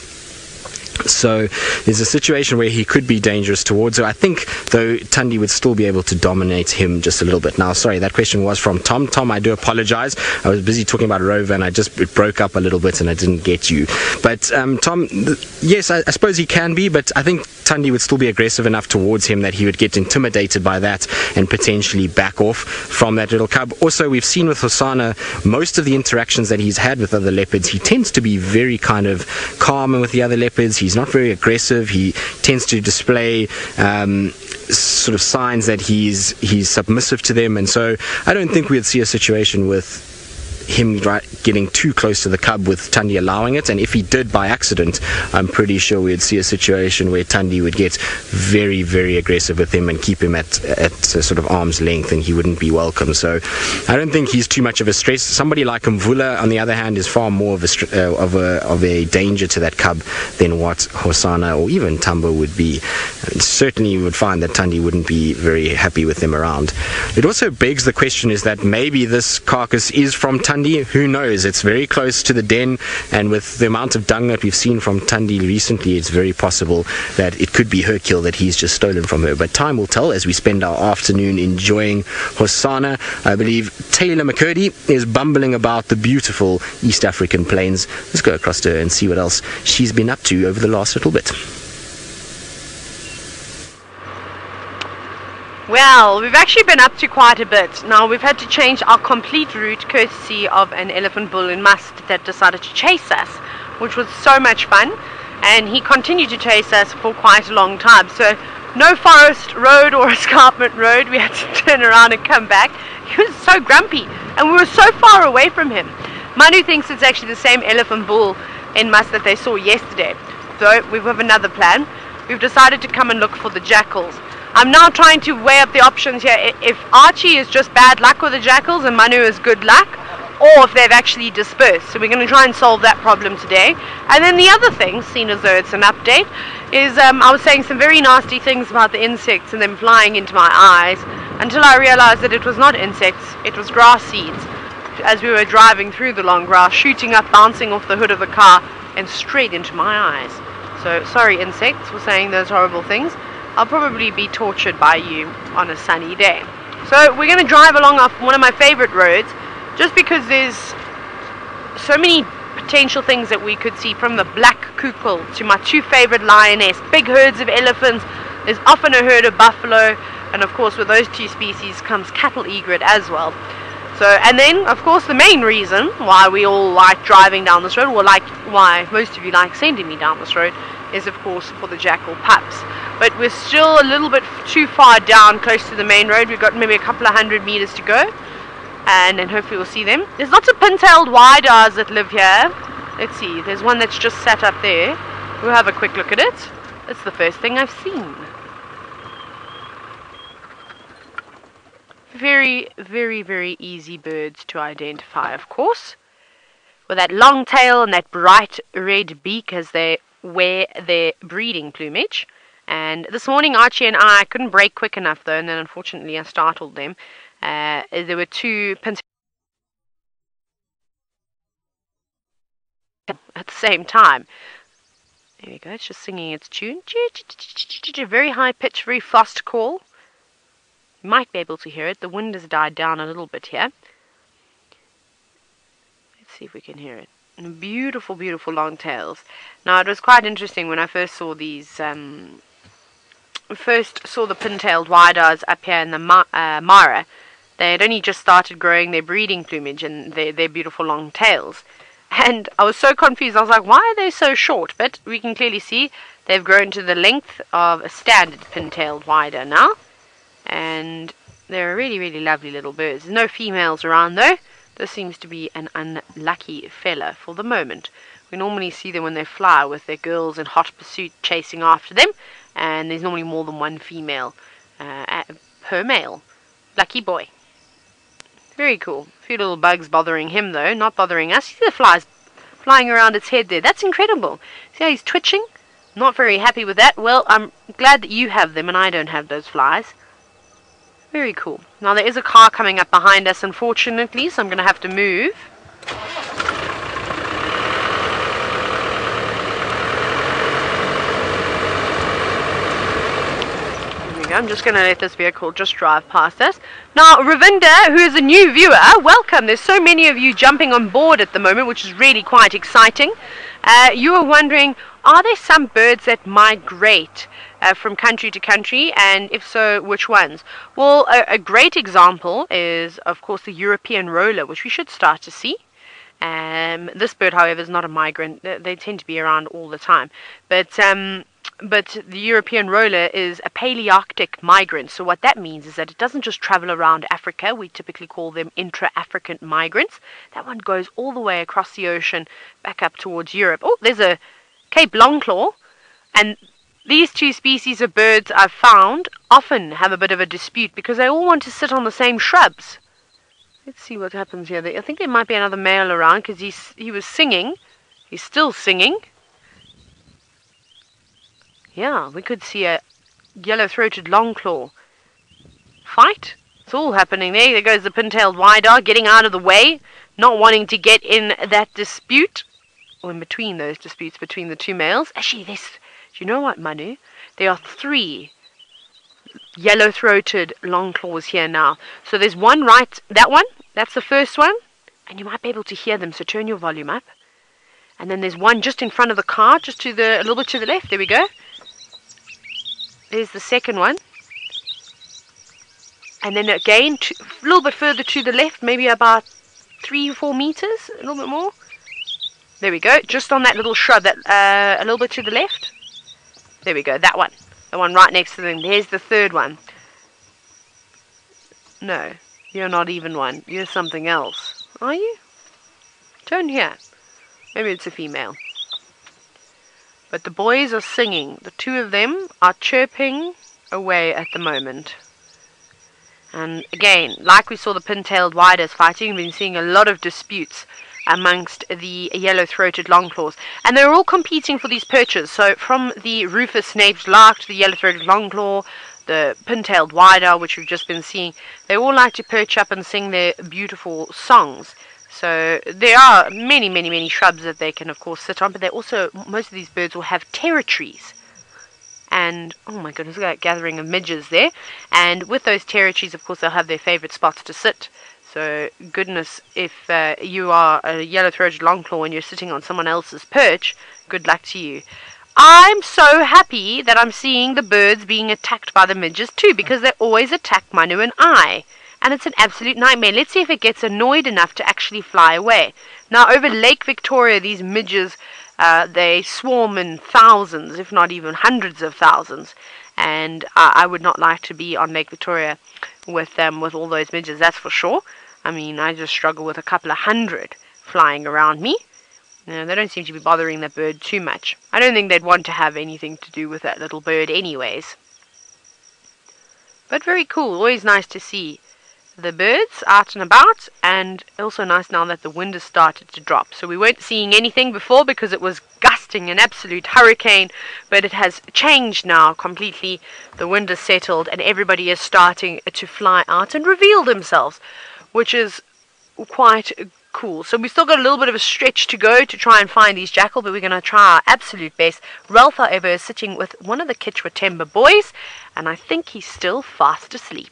So there's a situation where he could be dangerous towards her. I think, though, Tandi would still be able to dominate him just a little bit. Now, sorry, that question was from Tom. Tom, I do apologize. I was busy talking about Rover, and it broke up a little bit, and I didn't get you. But, Tom, yes, I suppose he can be, but I think Tandi would still be aggressive enough towards him that he would get intimidated by that and potentially back off from that little cub. Also, we've seen with Hosana, most of the interactions that he's had with other leopards, he tends to be very kind of calm with the other leopards. He's not very aggressive. He tends to display sort of signs that he's submissive to them, and so I don't think we'd see a situation with him getting too close to the cub with Tandi allowing it. And if he did by accident, I'm pretty sure we'd see a situation where Tandi would get very, very aggressive with him and keep him at a sort of arm's length, and he wouldn't be welcome. So I don't think he's too much of a stress. Somebody like Mvula, on the other hand, is far more of a danger to that cub than what Hosana or even Tumba would be. And certainly you would find that Tandi wouldn't be very happy with them around. It also begs the question, is that maybe this carcass is from Tandi? Who knows? It's very close to the den, and with the amount of dung that we've seen from Tandi recently, it's very possible that it could be her kill that he's just stolen from her. But time will tell as we spend our afternoon enjoying Hosana. I believe Taylor McCurdy is bumbling about the beautiful East African plains. Let's go across to her and see what else she's been up to over the last little bit. Well, we've actually been up to quite a bit. Now, we've had to change our complete route courtesy of an elephant bull in Must that decided to chase us, which was so much fun, and he continued to chase us for quite a long time. So no forest road or escarpment road. We had to turn around and come back. He was so grumpy, and we were so far away from him. Manu thinks it's actually the same elephant bull in Must that they saw yesterday. So we have another plan. We've decided to come and look for the jackals. I'm now trying to weigh up the options here. If Archie is just bad luck with the jackals and Manu is good luck, or if they've actually dispersed. So we're going to try and solve that problem today. And then the other thing, seen as though it's an update, is I was saying some very nasty things about the insects and them flying into my eyes, until I realized that it was not insects, it was grass seeds. As we were driving through the long grass, shooting up, bouncing off the hood of the car, and straight into my eyes. So sorry insects for saying those horrible things. I'll probably be tortured by you on a sunny day. So we're going to drive along off one of my favorite roads, just because there's so many potential things that we could see, from the black kukul to my two favorite lioness, big herds of elephants. There's often a herd of buffalo, and of course with those two species comes cattle egret as well. So, and then of course the main reason why we all like driving down this road, or like why most of you like sending me down this road, is of course for the jackal pups. But we're still a little bit too far down, close to the main road. We've got maybe a couple of 100 meters to go, and then hopefully we'll see them. There's lots of pin-tailed wideyes that live here. Let's see, there's one that's just sat up there. We'll have a quick look at it. It's the first thing I've seen. Very, very, very easy birds to identify, of course, with that long tail and that bright red beak as they wear their breeding plumage. And this morning Archie and I couldn't brake quick enough though, and then unfortunately I startled them. There were two pin at the same time. There we go, it's just singing its tune. Very high pitch, very fast call. You might be able to hear it. The wind has died down a little bit here. Let's see if we can hear it. And beautiful, beautiful long tails. Now, it was quite interesting when I first saw these, first saw the pin-tailed wide-eyes up here in the Mara. They had only just started growing their breeding plumage and their beautiful long tails. And I was so confused. I was like, why are they so short? But we can clearly see they've grown to the length of a standard pin-tailed wide-eye now. And they're really, really lovely little birds. There's no females around though. This seems to be an unlucky fella for the moment. We normally see them when they fly with their girls in hot pursuit chasing after them. And there's normally more than one female per male. Lucky boy. Very cool. A few little bugs bothering him though, not bothering us. See the flies flying around its head there. That's incredible. See how he's twitching? Not very happy with that. Well, I'm glad that you have them and I don't have those flies. Very cool. Now there is a car coming up behind us, unfortunately, so I'm going to have to move. There we go. I'm just going to let this vehicle just drive past us. Now, Ravinda, who is a new viewer, welcome. There's so many of you jumping on board at the moment, which is really quite exciting. You are wondering, are there some birds that migrate from country to country, and if so, which ones? Well, a great example is, of course, the European roller, which we should start to see. This bird, however, is not a migrant. They tend to be around all the time. But the European roller is a Palearctic migrant. So what that means is that it doesn't just travel around Africa. We typically call them intra-African migrants. That one goes all the way across the ocean back up towards Europe. Oh, there's a Cape Longclaw, and these two species of birds I've found often have a bit of a dispute because they all want to sit on the same shrubs. Let's see what happens here. I think there might be another male around because he was singing. He's still singing. Yeah, we could see a yellow-throated longclaw fight. It's all happening there. There goes the pin-tailed wide-eye getting out of the way, not wanting to get in that dispute, or in between those disputes between the two males. Actually, do you know what, Manu? There are 3 yellow-throated longclaws here now. So there's one right, that one, that's the first one, and you might be able to hear them, so turn your volume up. And then there's one just in front of the car, just a little bit to the left. There we go. There's the second one. And then again, a little bit further to the left, maybe about 3 or 4 meters, a little bit more. There we go, just on that little shrub, that a little bit to the left. There we go, that one. The one right next to them. There's the third one. No, you're not even one. You're something else. Are you? Turn here. Maybe it's a female. But the boys are singing. The 2 of them are chirping away at the moment. And again, like we saw the pin-tailed whiters fighting, we've been seeing a lot of disputes amongst the yellow-throated longclaws. And they're all competing for these perches. So from the rufous-snaped lark to the yellow-throated longclaw, the pin-tailed whiter, which we've just been seeing, they all like to perch up and sing their beautiful songs. So there are many, many, many shrubs that they can, of course, sit on, but they also, most of these birds will have territories. And, oh my goodness, look at that gathering of midges there. And with those territories, of course, they'll have their favorite spots to sit. So, goodness, if you are a yellow-throated longclaw and you're sitting on someone else's perch, good luck to you. I'm so happy that I'm seeing the birds being attacked by the midges too, because they always attack Manu and I. And it's an absolute nightmare. Let's see if it gets annoyed enough to actually fly away. Now, over Lake Victoria, these midges, they swarm in thousands, if not even hundreds of thousands. And I would not like to be on Lake Victoria with all those midges, that's for sure. I mean, I just struggle with a couple of hundred flying around me. No, they don't seem to be bothering that bird too much. I don't think they'd want to have anything to do with that little bird anyways. But very cool, always nice to see the birds out and about, and also nice now that the wind has started to drop. So we weren't seeing anything before because it was gusting an absolute hurricane, but it has changed now completely. The wind has settled and everybody is starting to fly out and reveal themselves, which is quite cool. So we've still got a little bit of a stretch to go to try and find these jackal, but we're going to try our absolute best. Ralph, however, is sitting with one of the Chitwa timber boys, and I think he's still fast asleep.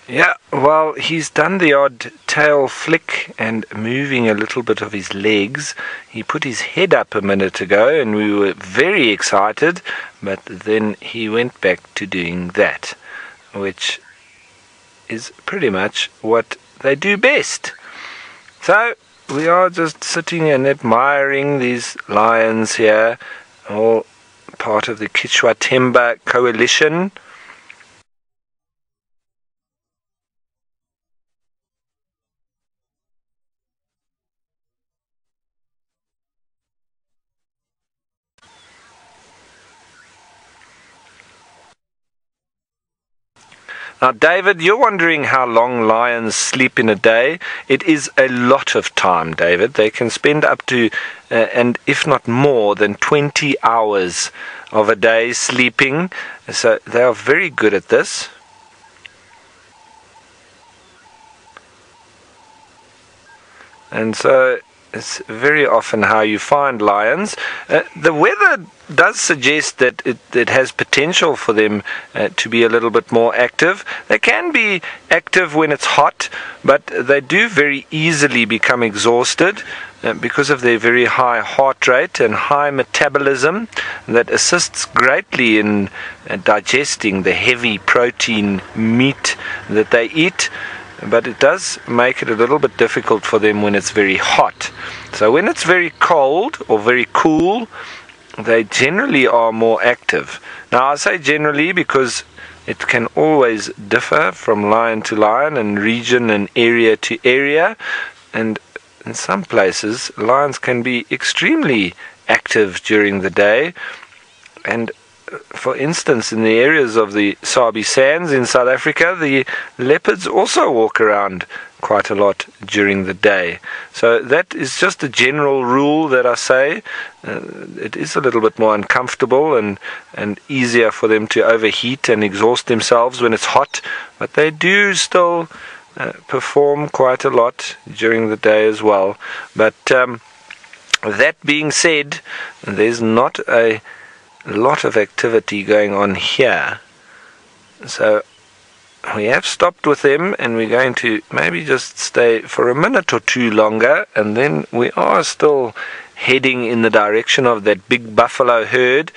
Yeah, well, he's done the odd tail flick and moving a little bit of his legs. He put his head up a minute ago and we were very excited, but then he went back to doing that, which is pretty much what they do best. So we are just sitting and admiring these lions here, all part of the Chitwa Timber Coalition. Now, David, you're wondering how long lions sleep in a day. It is a lot of time, David. They can spend up to, and if not more than 20 hours of a day sleeping. So they are very good at this. And so it's very often how you find lions. The weather does suggest that it has potential for them to be a little bit more active. They can be active when it's hot, but they do very easily become exhausted because of their very high heart rate and high metabolism that assists greatly in digesting the heavy protein meat that they eat. But it does make it a little bit difficult for them when it's very hot. So when it's very cold or very cool, they generally are more active. Now I say generally because it can always differ from lion to lion and region and area to area. And in some places, lions can be extremely active during the day. And for instance, in the areas of the Sabi sands in South Africa, the leopards also walk around quite a lot during the day. So that is just a general rule that I say. It is a little bit more uncomfortable and easier for them to overheat and exhaust themselves when it's hot, but they do still perform quite a lot during the day as well. But that being said, there's not a lot of activity going on here, so we have stopped with them and we're going to maybe just stay for a minute or two longer, and then we are still heading in the direction of that big buffalo herd,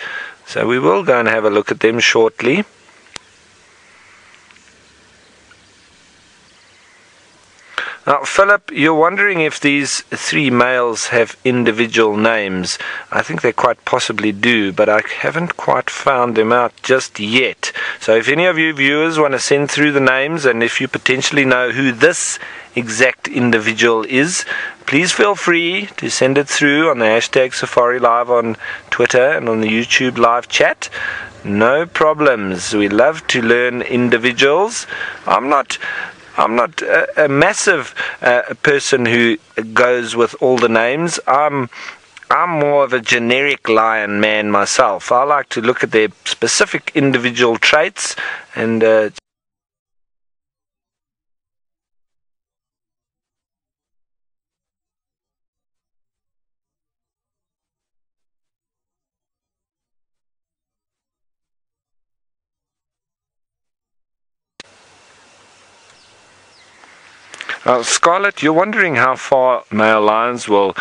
so we will go and have a look at them shortly. Now, Philip, you're wondering if these three males have individual names. I think they quite possibly do, but I haven't quite found them out just yet. So if any of you viewers want to send through the names, and if you potentially know who this exact individual is, please feel free to send it through on the hashtag Safari Live on Twitter and on the YouTube live chat. No problems. We love to learn individuals. I'm not a massive person who goes with all the names. I'm more of a generic lion man myself. I like to look at their specific individual traits and Scarlett, you're wondering how far male lions will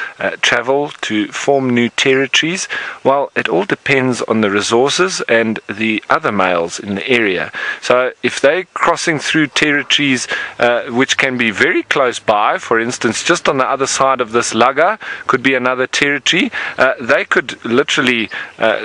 travel to form new territories. Well, it all depends on the resources and the other males in the area. So if they're crossing through territories which can be very close by, for instance, just on the other side of this lugger could be another territory, they could literally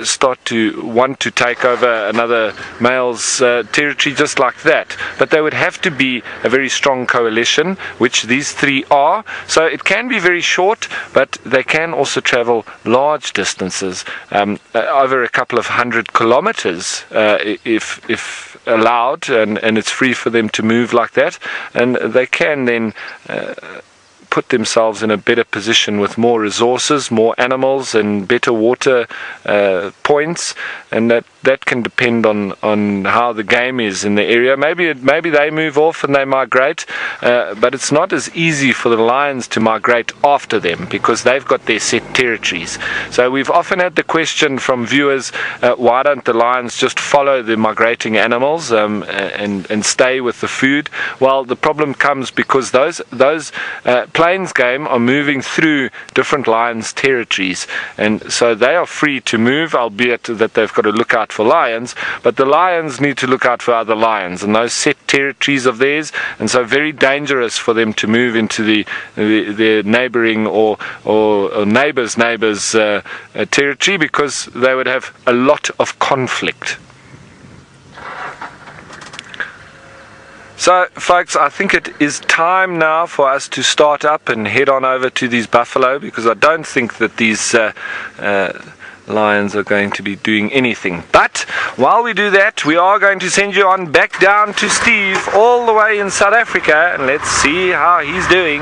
start to want to take over another male's territory just like that. But they would have to be a very strong coalition, which these three are. So it can be very short, but they can also travel large distances, over a couple of 100 kilometers if allowed, and it's free for them to move like that, and they can then put themselves in a better position with more resources, more animals, and better water points, and that can depend on how the game is in the area. Maybe they move off and they migrate, but it's not as easy for the lions to migrate after them because they've got their set territories. So we've often had the question from viewers, why don't the lions just follow the migrating animals and stay with the food? Well, the problem comes because those plains game are moving through different lions' territories, and so they are free to move, albeit that they've got to look out for lions, but the lions need to look out for other lions and those set territories of theirs, and so very dangerous for them to move into their neighboring or neighbors territory, because they would have a lot of conflict. So, folks, I think it is time now for us to start up and head on over to these buffalo, because I don't think that these lions are going to be doing anything. But while we do that, we are going to send you on back down to Steve all the way in South Africa, and let's see how he's doing.